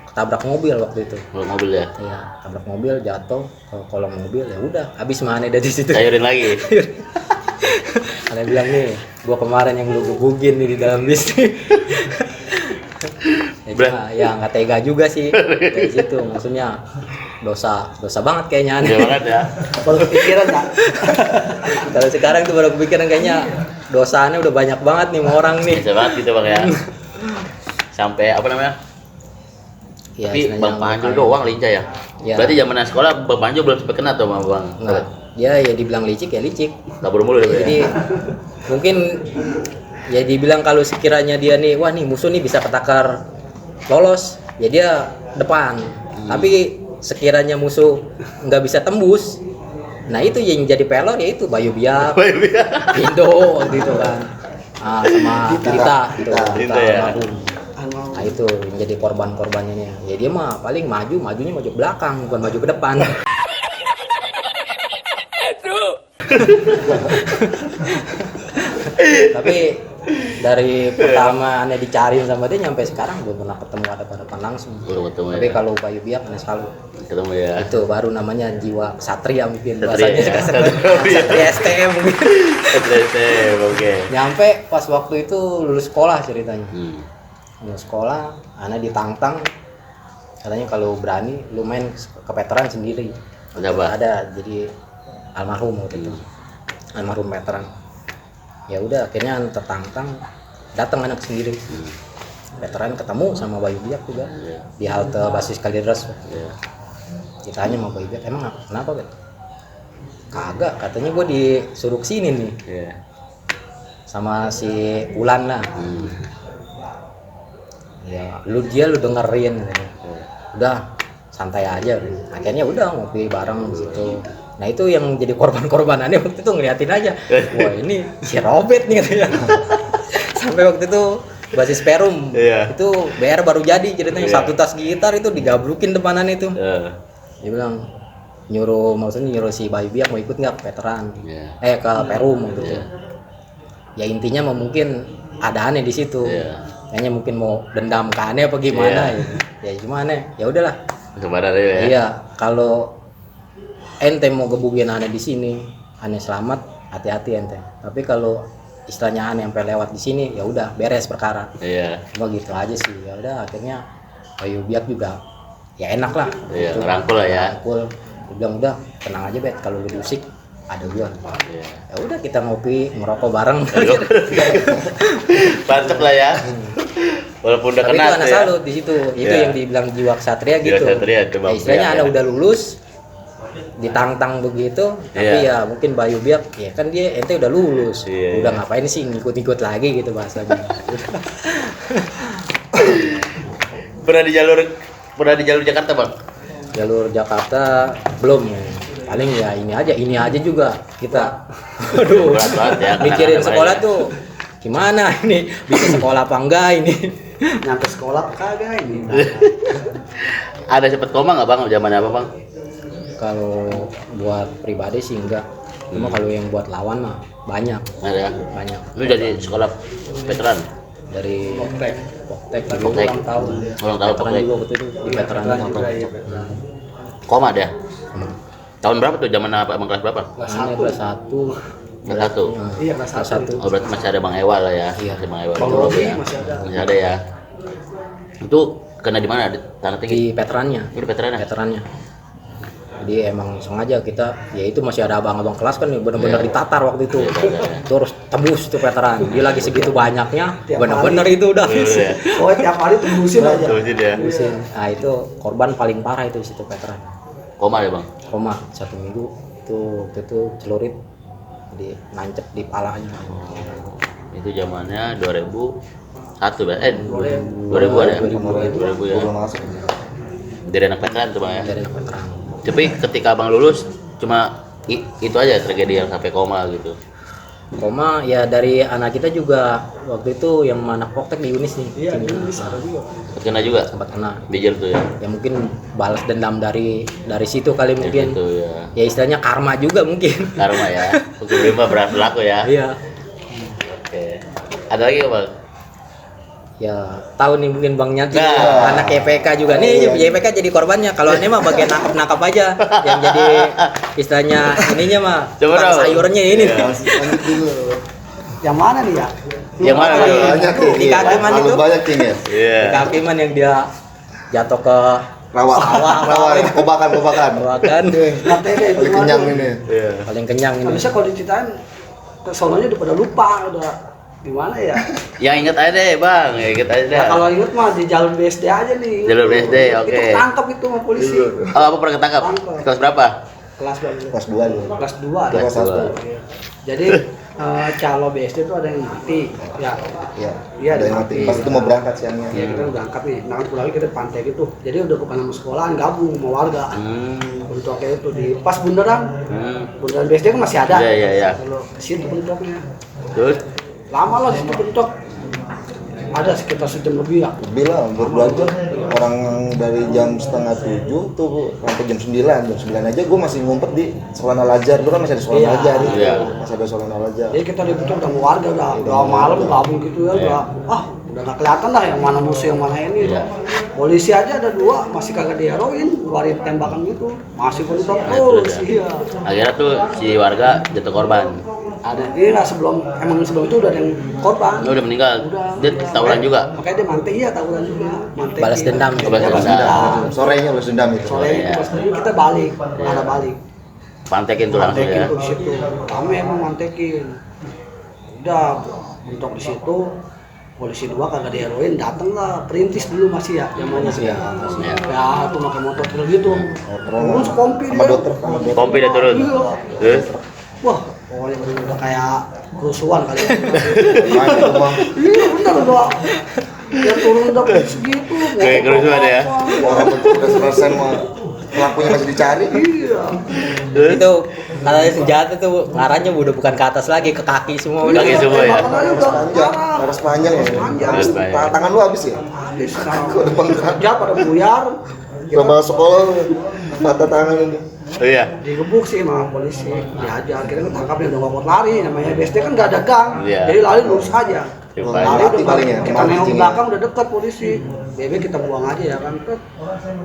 ketabrak mobil waktu itu. bawa mobil ya. Iya, tabrak mobil, jatuh ke kolong mobil, ya udah habis mana dari situ. Sayurin lagi. Aneh bilang nih, gua kemarin yang lu gebukin nih di dalam bis nih. Ya nggak tega juga sih dari situ, maksudnya dosa banget kayaknya aneh. Iya banget ya. Baru kepikiran nggak? Kalau sekarang tuh baru kepikiran kayaknya dosanya udah banyak banget nih sama orang nih. Bisa banget gitu Bang ya. Sampai apa namanya? Ya, Tapi istilahnya Bang Panjul doang lincah ya. Ya. Berarti zaman sekolah Bang Panjul belum sempat kena tuh sama Bang. Nggak, dia ya dibilang licik ya licik. Kabur mulu dia. Jadi mungkin ya dibilang kalau sekiranya dia nih, wah nih musuh nih bisa ketakar lolos, ya dia depan. Tapi sekiranya musuh nggak bisa tembus, nah itu yang jadi pelor ya itu Bayu Biak, Indo waktu itu kan, sama Dita gitu, Dita ya. almarhum. Nah itu yang jadi korban-korbannya nih. Ya dia mah paling majunya maju ke belakang, bukan maju ke depan. Tapi dari pertama aneh dicariin sama dia nyampe sekarang belum pernah ketemu hadapan langsung. Belum ketemu Tapi ya. kalau Bayu Biak aneh selalu. Ketemu ya. Itu baru namanya jiwa satria mungkin Satria, bahasanya ya. Satria STM mungkin. Oke. Nyampe pas waktu itu lulus sekolah ceritanya. Lulus sekolah, aneh ditantang. Katanya kalau berani lu main ke veteran sendiri. Ada jadi almarhum waktu itu. Almarhum veteran. Ya udah akhirnya tertantang, datang anak sendiri. Veteran ketemu sama Bayu Biak juga di halte basis Kalideres. Ditanya sama Bayu Biak, emang kenapa Bet? Kagak, katanya gue disuruh kesini nih sama si Ulan lah. Ya lu dengerin katanya. Udah santai aja. Akhirnya udah ngopi bareng di situ. Nah itu yang jadi korban-korbanannya waktu itu ngeliatin aja. Wah ini si Robert nih katanya. Sampai waktu itu basis Perum. Itu BR baru jadi ceritanya. Satu tas gitar itu digabrukin depanan itu. Dia bilang maksudnya nyuruh si Bayu Biak mau ikut nggak ke veteran. Ke Perum gitu. Ya intinya mungkin ada aneh di situ. Kayaknya mungkin mau dendam ke aneh apa gimana gitu. Ya cuma aneh. Ya udahlah. Sebenarnya ya. Iya, kalau ente mau gebukin aneh di sini, aneh selamat, hati-hati ente. Tapi kalau istilahnya aneh sampai lewat di sini, ya udah beres perkara. Cuma gitu aja sih. Ya udah akhirnya Bayu Biak juga ya enak lah. Iya, rangkul lah ya. Rangkul. Dia bilang udah tenang aja Bet, kalau lu diusik ada gua. Ya udah kita ngopi, ngerokok bareng. Mantep lah ya. Walaupun udah Tapi kena itu anak ya. salut di situ. Itu yang dibilang jiwa ksatria gitu. Jiwa ksatria, coba. Ya, istilahnya anak udah lulus, ditantang begitu, Iya. tapi ya mungkin Bayu Biak ya kan dia ente udah lulus, Iya, udah iya. ngapain sih ngikut-ngikut lagi gitu bahasanya. Pernah di jalur Jakarta, Bang? Jalur Jakarta belum, paling ya ini aja juga kita. Aduh, Berat banget ya, mikirin kenangan sekolah banyak. tuh gimana ini, bisa sekolah apa enggak ini. Nyampe sekolah kagak ini. Ada sempet koma nggak, Bang? Zaman apa, Bang? Kalau buat pribadi sih enggak, cuma kalau yang buat lawan mah banyak Ada ya? banyak Lu jadi sekolah veteran? dari Poktek. Poktek lagi Poktek. ulang tahun. Ulang tahun Veteran Poktek. juga betul itu di veteran juga, iya. Koma dia? Tahun berapa tuh? Zaman apa? Emang kelas berapa? Kelas Ini 1. kelas 1. Kelas 1. Iya, kelas 1. Oh, berarti masih ada Bang Ewal lah ya? Iya. Masih Bang Ewal. Bang Itu Robi ya. masih ada. Masih ada ya? Itu kena di mana? Di Tanah Tinggi? Di veterannya. Itu veteran ya? Veterannya. Jadi emang sengaja kita, ya itu masih ada abang-abang kelas kan bener-bener Iya. ditatar waktu itu. Iya, iya, iya. Terus tembus tuh veteran. Dia lagi segitu banyaknya, Tiap bener-bener hari. itu udah habis. Iya. Oh, tiap hari tembusin aja. Terusin ya? Habisin. Nah itu korban paling parah itu di situ veteran. Koma ya, Bang? Koma 1 minggu itu celurit di nancep di palanya. Itu zamannya 2001 ya? 2000 ada ya? 2000 ya? Belum masuk. Dari anak veteran tuh, Bang ya? Dari anak veteran. Tapi ketika Abang lulus cuma itu aja tragedi yang sampai koma gitu. Koma ya dari anak kita juga waktu itu yang anak Poktek di Unis nih. Iya, Sini. ini bisa ada juga. Kena juga Sempat kena. bijil tuh ya. Ya mungkin balas dendam dari situ kali mungkin. Gitu ya. Ya istilahnya karma juga mungkin. Karma ya. Hukum rimba berlaku ya. Iya. Oke. Ada lagi nggak, Bang? Ya tahu nih mungkin Bang Nyaki Nah. anak YPK juga nih, YPK jadi korbannya. Kalau aneh mah bagian nangkap aja, yang jadi istilahnya ininya mah Coba tukang dong. sayurnya ini. Iya. Yang mana nih ya? Yang mana Di- nih? Banyak di kaki man Terlalu itu, banyak King ya. Iya. di kaki man yang dia jatuh ke Rawa. Rawa. Kobakan. kan Katanya itu Paling kenyang ini. Iya. paling kenyang ini. Bisa kalau diceritain ke sononya udah pada lupa, udah gimana ya? Yang inget aja deh, Bang. Ya, inget aja deh. Ya, kalau inget mah di jalur BSD aja nih. Jalur BSD, oke. Itu ketangkep itu sama polisi. Oh, apa pernah ketangkap? Tangkap. Kelas berapa? Kelas berapa? Kelas 2 dulu. Kelas 2 ada. Kelas 1. Jadi calo BSD itu ada yang mati. Ya. Iya. Iya, Ada yang mati. Pas itu mau berangkat siangnya. Ya kita udah berangkat nih. Nah, pulang lagi kita di pantai gitu. Jadi udah ke nama sekolahan gabung sama warga. Bentuknya itu di pas bundaran. Bundaran BSD kan masih ada. Iya. Kalau ke situ bentuknya. Terus? Lama lah situ bentuk. Ada sekitar sejam lebih ya. Lebih lah, belajar orang dari jam setengah 7 tuh sampai jam 9. Jam 9 aja gue masih ngumpet di sekolah Al-Azhar. Dulu kan masih ada sekolah Iya. Al-Azhar. Iya. Masih ada sekolah Al-Azhar. Jadi kita dibentuk sama warga udah malam gabung gitu ya udah udah gak kelihatan dah yang mana musuh yang mana ini. Iya. Polisi aja ada 2 masih kagak diheroin, keluarin tembakan gitu. Masih bentuk Nah, terus terus ya. iya. Akhirnya tuh si warga jatuh korban. Ada ini lah sebelum itu udah ada yang korban. Udah meninggal. Udah. Dia tawuran juga. Makanya dia mantek iya tawuran juga. Mantek. Balas dendam. Balas dendam. Sorenya udah dendam itu. Sore itu Iya. pas dulu kita balik, ada balik. Pantekin tuh langsung Mantekin ya. tuh di situ. Kami emang mantekin. Udah bentuk di situ. Polisi 2 kagak diheroin, dateng lah perintis dulu masih ya zamannya. Iya. Ya, tuh pakai motor terus gitu. Turun sekompi Sama dia. dokter. Kompi dia turun. Iya. Terus? Wah, pokoknya udah kayak kerusuhan kali ya. Main itu mah. Iya bener udah. Dia turun udah segitu. Kayak kerusuhan ya? Orang udah selesai mah pelakunya masih dicari. Iya. Itu kalau senjata tuh ngarahnya udah bukan ke atas lagi, ke kaki semua udah. Kaki semua ya? Tembakan aja udah Panjang, parah. harus panjang ya. Panjang. Harus panjang. Tangan lu habis ya? Habis sekarang. Kok depan Kerja pada buyar. Coba sekolah patah tangan ini. Oh iya. Digebuk sih sama polisi, dihajar, kita ketangkap dia udah nggak kuat lari, namanya BSD kan nggak ada gang, Iya. jadi lari lurus aja. Ya, Lari mati udah paling ya, kita mati nengok cing ya. belakang udah dekat polisi, BB kita buang aja ya kan, Tet.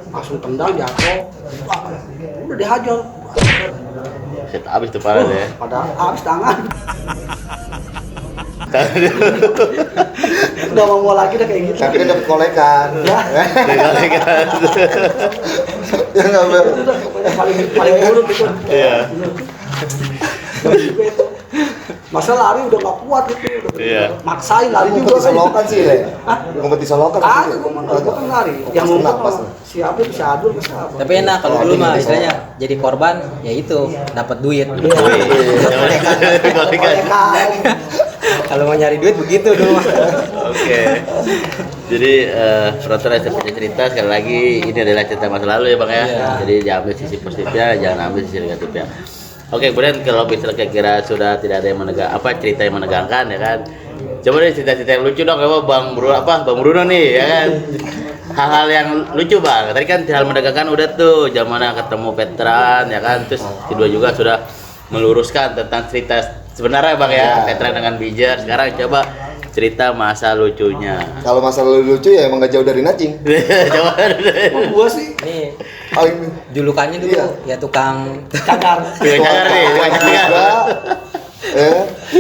Langsung tendang jatuh, wah, udah dihajar, Set habis tuh parah deh. pada habis tangan, udah mau lagi udah kayak gitu. Tapi kan dapat kolekan. Ya. Ya enggak ber. Itu udah paling paling buruk itu. Iya. Juga itu. Masa lari udah nggak kuat gitu, udah Iya. maksain lari Ini juga kompetisi solokan sih Le. Hah? Kompetisi solokan. Ah, gua kan lari. Yang Pas ngumpet pas. siapa bisa adul ke siapa. Tapi enak kalau dulu mah istilahnya jadi korban ya itu dapat duit. Kolekan. Kalau mau nyari duit begitu dulu mah. Oke. Jadi penonton SMP punya cerita sekali lagi ini adalah cerita masa lalu ya Bang ya. Iya. Jadi jangan ambil sisi positifnya, jangan ambil sisi negatifnya. Oke, kemudian kalau misalnya kira-kira sudah tidak ada yang cerita yang menegangkan ya kan. Coba deh cerita-cerita yang lucu dong apa Bang Bruno nih ya kan. Hal-hal yang lucu Bang. Tadi kan hal menegangkan udah tuh zamannya ketemu veteran ya kan. Terus kedua juga sudah meluruskan tentang cerita sebenarnya Bang ya, veteran dengan Bijar. Sekarang coba cerita masa lucunya. Kalau masalah lucu ya emang gak jauh dari Nacing. Coba. Emang gua sih Ini Paling julukannya dulu Iya. ya tukang cagar. Tukang cagar nih, tukang cagar. juga,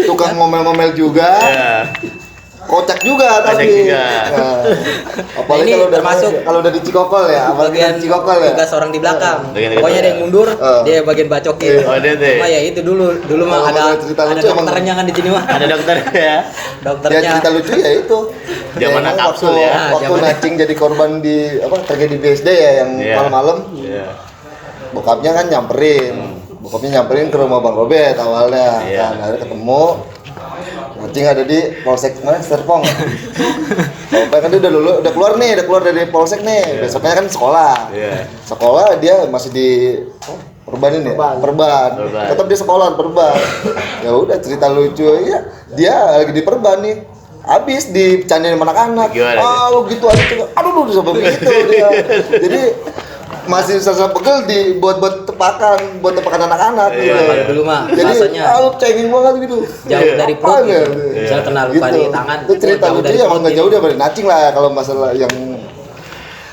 tukang ngomel-ngomel juga, Ya. kocak juga Kocak tapi. juga. Nah, apalagi Ini kalau udah di Cikokol ya, apalagi bagian di Cikokol ya. tugas orang di belakang. Bagian Pokoknya ada yang mundur, dia bagian bacokin. Oh, dia tuh. Cuma ya itu dulu mah Kalau ada mau cerita lucu emang- dokternya kan di sini mah. Ada dokter ya. Ya Dokternya. cerita lucu ya itu. Zaman emang kapsul waktu, ya. Waktu Zaman- Nacing jadi korban di tragedi BSD ya yang Iya. malam-malam, Iya. bokapnya kan nyamperin. Bokapnya nyamperin ke rumah Bang Robert awalnya. Iya. Kan akhirnya ketemu. Nacing ada di Polsek mana? Serpong. Bokapnya kan dia udah keluar dari Polsek nih. Besoknya kan sekolah. Iya. Sekolah dia masih di Perban ini ya? Perban. Perban. Tetap di sekolah Perban. Ya udah cerita lucu ya. Dia lagi di Perban nih. Habis dicandain sama anak-anak. Gimana Ah lu gitu aja tuh. Aduh lu sampai begitu dia. Jadi masih sasa pegel buat tepakan anak-anak Iya, gitu. kalau dulu mah Jadi bahasanya lu cengeng banget gitu. jauh dari perut Apaan ya? gitu. Misal kena luka di tangan, Itu cerita jauh lucu dari ya emang perut nggak gitu. jauh dari Nacing lah kalau masalah yang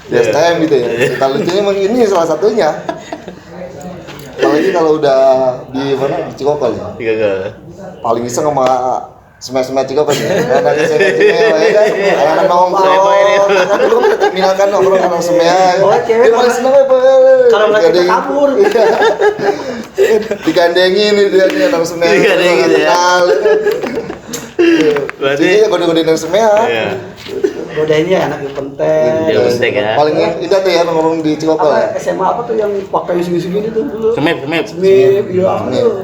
di STM gitu ya. Cerita lucunya emang ini salah satunya. Apalagi kalau udah di mana di Cikokol ya. Tiga kali. Paling iseng sama semen Cikokol ya. Anak semen ya kan. Anak nongkrong. Kan dulu kan terminal kan nongkrong anak semen. Oh, cewek Dia paling seneng apa? Kalau nggak kita kabur. Digandengin nih dia nih anak semen. Digandengin ya. Kenal. Berarti Jadi ya kode-kode anak semen. iya. Godainnya anak yang penting. Dia penting ya. Paling indah tuh ya nongkrong di Cikokol ya. Apa SMA apa tuh yang pakai segini-segini tuh dulu? Kemep. Smip, iya tuh.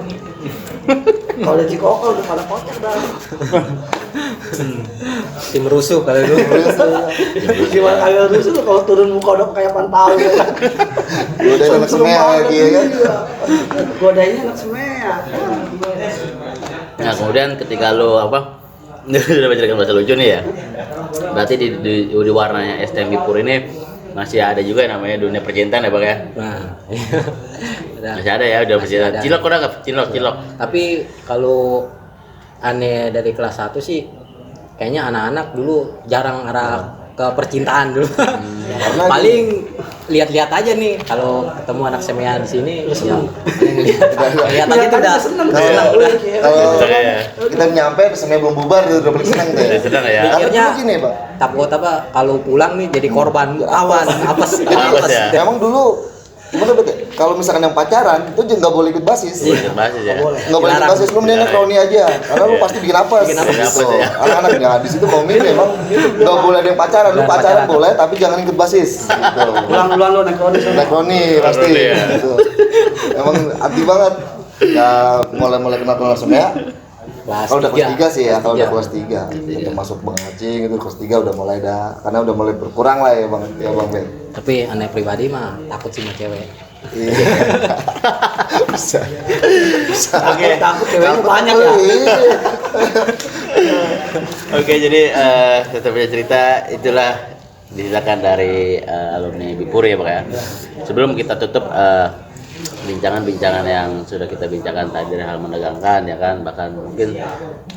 Kalau di Cikokol udah pada kocak dah. Tim rusuh kalau dulu. Gimana kagak rusuh tuh kalau turun muka udah kayak pantau gitu. Godain anak semen lagi ya kan. Godainnya anak semea. Nah, kemudian ketika lo udah menceritakan bahasa lucu nih ya. Berarti di warnanya STM Bipur ini masih ada juga yang namanya dunia percintaan ya Bang ya. Nah, udah. Masih ada ya, udah percintaan. ada. Cilok udah nggak? Cilok. Tapi kalau aneh dari kelas 1 sih kayaknya anak-anak dulu jarang arah ke percintaan dulu. Karena Paling lihat-lihat aja nih kalau ketemu anak semea di sini ya lihat aja tuh udah seneng. seneng udah. kalau Iya. kita nyampe semen belum bubar udah paling seneng tuh. Udah seneng ya. Tapi Mikirnya dulu gini Pak. takut apa kalau pulang nih jadi korban awan apes Apes ya. Emang dulu gimana Bet? Kalau misalkan yang pacaran itu juga nggak boleh ikut basis. Ikut basis ya. Nggak boleh ikut Dilarang. basis, lu mendingan kroni aja. Karena lu pasti bikin apa? Bikin apes. Gitu. Bikin apes ya. Anak-anak ya di situ komit emang nggak boleh ada yang pacaran. Lu Jangan pacaran pacaran. boleh tapi jangan ikut basis. Gitu. Pulang-pulang lo naik kroni sana. Naik kroni pasti. Kroni, ya. Gitu. Emang anti banget. Ya mulai kenal semua. Kalau udah kelas 3 sih ya, kalau udah kelas 3 udah masuk Bang Acing itu kelas 3 udah mulai karena udah mulai berkurang lah ya Bang Ben. tapi aneh pribadi mah takut sih sama cewek. Iya. Bisa. Takut ceweknya banyak ya. Iya. Oke, jadi tetap punya cerita itulah diceritakan dari alumni Bipur ya Pak ya. Sebelum kita tutup bincangan-bincangan yang sudah kita bincangkan tadi dari hal menegangkan ya kan, bahkan mungkin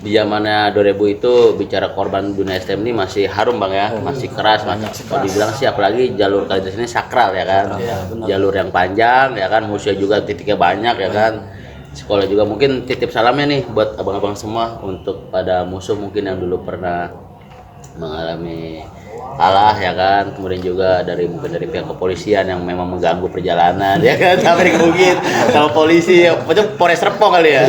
di zamannya 2000 itu bicara korban dunia STM ini masih harum Bang ya, masih keras, masih kalau dibilang sih apalagi jalur kalitas ini sakral ya kan, jalur yang panjang ya kan, musuhnya juga titiknya banyak ya kan, sekolah juga. Mungkin titip salamnya nih buat abang-abang semua untuk pada musuh mungkin yang dulu pernah mengalami kalah ya kan, kemudian juga dari mungkin dari pihak kepolisian yang memang mengganggu perjalanan ya kan, sampai dikebukin sama polisi, macam Polres Serpong kali ya.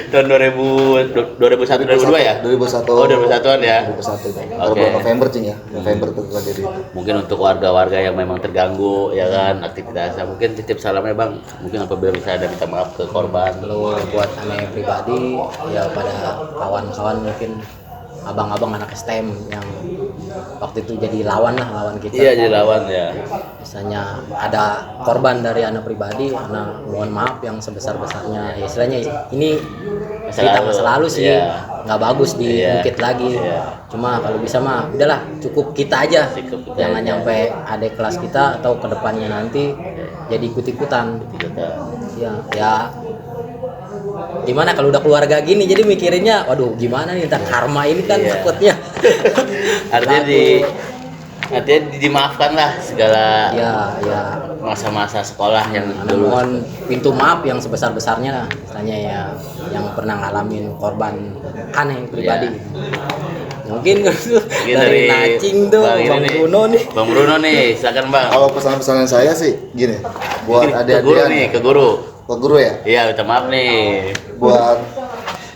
Tahun 2001 2002 ya? 2001. Oh 2001-an ya. 2001 kan. Oke. Bulan November cing ya. November itu terjadi itu. Mungkin untuk warga-warga yang memang terganggu ya kan aktivitasnya, mungkin titip salamnya Bang, mungkin apabila bisa ada minta maaf ke korban. Kalau buat aneh pribadi ya pada kawan-kawan mungkin abang-abang anak STM yang waktu itu jadi lawan kita. Iya jadi lawan ya. Misalnya ada korban dari anak pribadi, anak mohon maaf yang sebesar-besarnya. Ya, istilahnya ini cerita masa lalu sih, Iya. nggak bagus diungkit lagi. Iya. Cuma kalau bisa mah udahlah cukup kita aja, Cukup kita jangan aja. nyampe adik kelas kita atau kedepannya nanti jadi ikut-ikutan. Ya gimana kalau udah keluarga gini jadi mikirinnya waduh gimana nih ntar karma ini kan Iya. takutnya Artinya dimaafkan lah segala ya masa-masa sekolah yang Anak dulu. mohon pintu maaf yang sebesar-besarnya lah misalnya ya yang pernah ngalamin korban aneh pribadi. Mungkin dari Nacing tuh Bang Bruno nih. Bang Bruno nih, silakan Bang. Kalau pesan-pesanan saya sih gini, buat Ke guru adik-adik nih, ke guru. ke guru ya, Iya, minta maaf nih. buat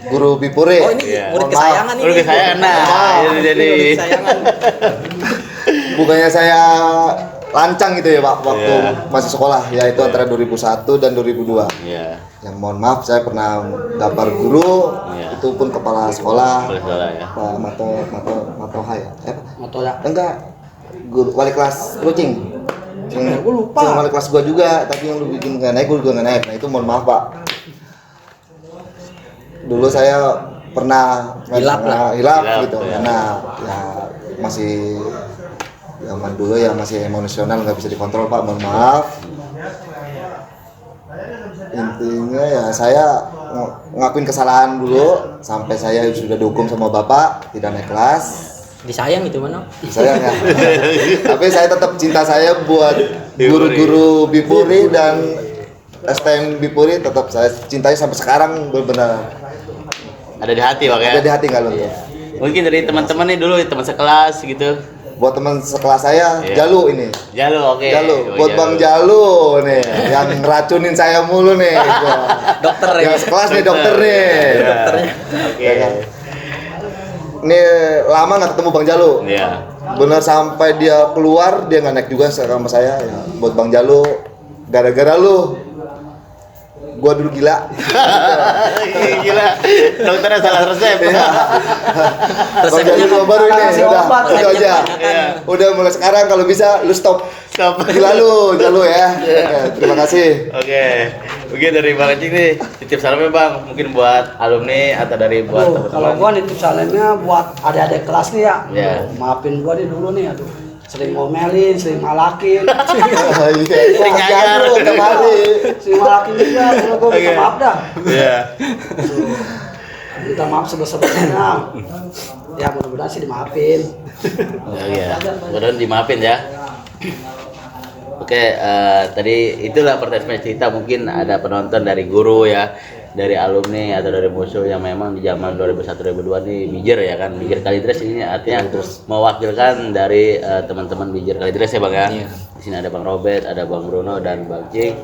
guru Bipure. Oh ini Iya. murid Mohon maaf. kesayangan ini. Murid kesayangan, nah, Wah, ini jadi. murid kesayangan. Bukannya saya lancang gitu ya Pak waktu Iya. masih sekolah, ya itu antara 2001 dan 2002. Iya. Yang mohon maaf saya pernah gampar guru, Iya. itu pun kepala sekolah, Boleh salah ya. Pak Matoha ya, Motor ya. enggak, guru wali kelas Lucing. Ya, gua lupa. Yang wali kelas gua juga, tapi yang lu bikin nggak naik, gua juga nggak naik. Nah itu mohon maaf Pak. Dulu saya pernah Hilaf lah. hilaf Hilaf, gitu, ya. karena ya masih zaman dulu ya masih emosional nggak bisa dikontrol Pak, mohon maaf. Intinya ya saya ngakuin kesalahan dulu sampai saya sudah dihukum sama bapak tidak naik kelas. Disayang gitu mana? Saya ya. Tapi saya tetap cinta saya buat guru-guru Bipuri dan STM Bipuri tetap saya cintai sampai sekarang benar-benar Ada di hati, Bang ya. ada di hati nggak luntur. Mungkin dari teman-teman nih dulu, teman sekelas gitu. Buat teman sekelas saya Iya. Jalu ini. Jalu, oke. Jalu, Oh, buat Bang Jalu nih, yang ngeracunin saya mulu nih. Dokter ya. Yang sekelas nih dokter nih. Dokternya. Oke. Ya kan? Ini lama nggak ketemu Bang Jalu. Iya. Bener sampai dia keluar dia nggak naik juga sama saya. Ya, buat Bang Jalu, gara-gara lu, gua dulu gila. Gila. Dokternya salah resep. Bang Jalu gua baru ini, Kasih udah, obat. itu aja. Iya. Udah mulai sekarang kalau bisa lu stop. Stop. Gila lu, Jalu ya. Oke, terima kasih. Oke. Mungkin dari Bang Acing nih, titip salamnya Bang, mungkin buat alumni atau dari buat Aduh, kalau gua nitip salamnya buat adik-adik kelas nih ya. Iya. Maafin gua nih dulu nih, aduh. Sering ngomelin, sering malakin. Sering nyayar. Tiap hari. Sering malakin juga, kalau gua minta Oke. maaf dah. Iya. Minta maaf sebesar-besarnya. Ya mudah-mudahan sih dimaafin. Oh iya. Mudah-mudahan dimaafin ya. Oke, tadi itulah pertanyaan cerita, mungkin ada penonton dari guru ya, dari alumni atau dari musuh yang memang di zaman 2001-2002 nih bijir ya kan, bijir Kalidres ini artinya mewakilkan dari teman-teman bijir Kalidres ya Bang ya. Iya. Di sini ada Bang Robert, ada Bang Bruno dan Bang Cing.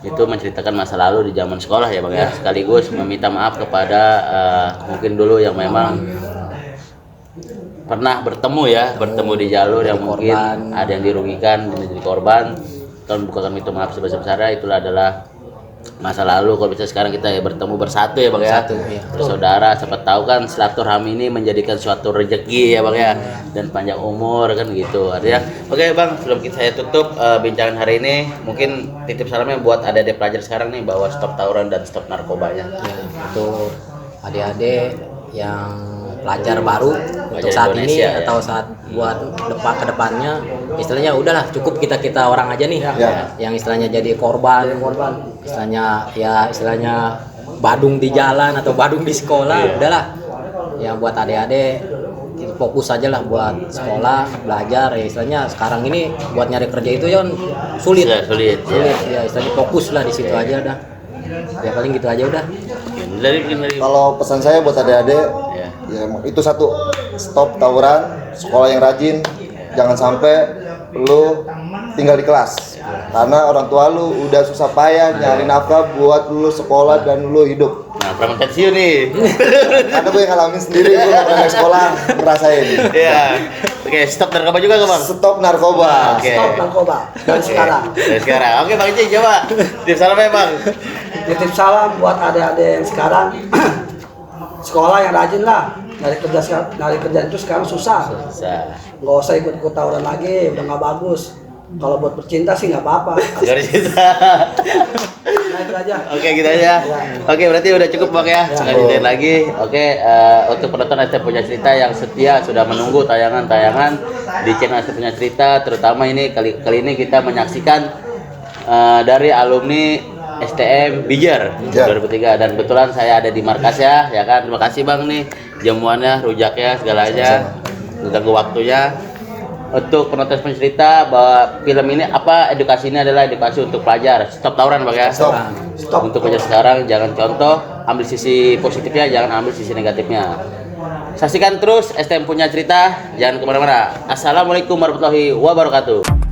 Itu menceritakan masa lalu di zaman sekolah ya Bang ya, sekaligus meminta maaf kepada mungkin dulu yang memang pernah bertemu di jalur yang mungkin korban. ada yang dirugikan dan jadi korban. Tolong bukakan pintu maaf sebesar-besarnya, itulah adalah masa lalu. Kalau bisa sekarang kita ya bertemu bersatu ya Bang ya, Bersatu, iya. bersaudara. Siapa tahu kan silaturahmi ini menjadikan suatu rezeki ya Bang ya, dan panjang umur kan gitu artinya. Oke Bang, sebelum saya tutup bincangan hari ini, mungkin titip salamnya buat adik-adik pelajar sekarang nih bahwa stop tawuran dan stop narkobanya. Ya, untuk adik-adik yang pelajar baru untuk saat ini Indonesia, ya. atau saat buat kedepannya istilahnya udahlah cukup kita orang aja nih Ya. yang istilahnya jadi korban istilahnya badung di jalan atau badung di sekolah udahlah ya buat adik-adik kita fokus aja lah buat sekolah belajar ya istilahnya sekarang ini buat nyari kerja itu kan sulit Sulit ya. ya istilahnya fokus lah di situ aja udah ya paling gitu aja udah. Dari Kalau pesan saya buat adik-adik, ya. Ya itu satu, stop tawuran, sekolah yang rajin, jangan sampai lu tinggal di kelas. Karena orang tua lu udah susah payah nyari nafkah buat lu sekolah dan lu hidup. Nah, pernah pensiun nih. Karena gue yang ngalamin sendiri, gue gak pernah naik sekolah ngerasain. Iya. Oke, stop narkoba juga nggak bang? Stop narkoba. Oke. Stop narkoba dan sekarang. Dari sekarang. Oke Bang Ijing coba. Tips salamnya Bang. Titip salam buat adik-adik yang sekarang sekolah yang rajin lah. Dari kerjaan itu sekarang susah. Bisa. Nggak usah ikut-ikut tawuran lagi, udah nggak bagus. Kalau buat bercinta sih nggak apa-apa. Dari kita. Nah itu aja. Oke gitu aja. Oke berarti udah cukup Bang ya. Nggak ceritain lagi. Oke untuk penonton ST Punya Cerita yang setia sudah menunggu tayangan-tayangan di channel ST Punya Cerita, terutama ini kali ini kita menyaksikan dari alumni STM Bijar 2003 dan kebetulan saya ada di markasnya ya kan. Terima kasih Bang nih jamuannya, rujaknya, segalanya. Mengganggu waktunya. Untuk penonton pencerita bahwa film ini apa edukasi ini adalah edukasi untuk pelajar. Stop tawuran Bang ya. Stop. Untuk pelajar sekarang jangan contoh, ambil sisi positifnya, jangan ambil sisi negatifnya. Saksikan terus STM Punya Cerita, jangan kemana-mana. Assalamualaikum warahmatullahi wabarakatuh.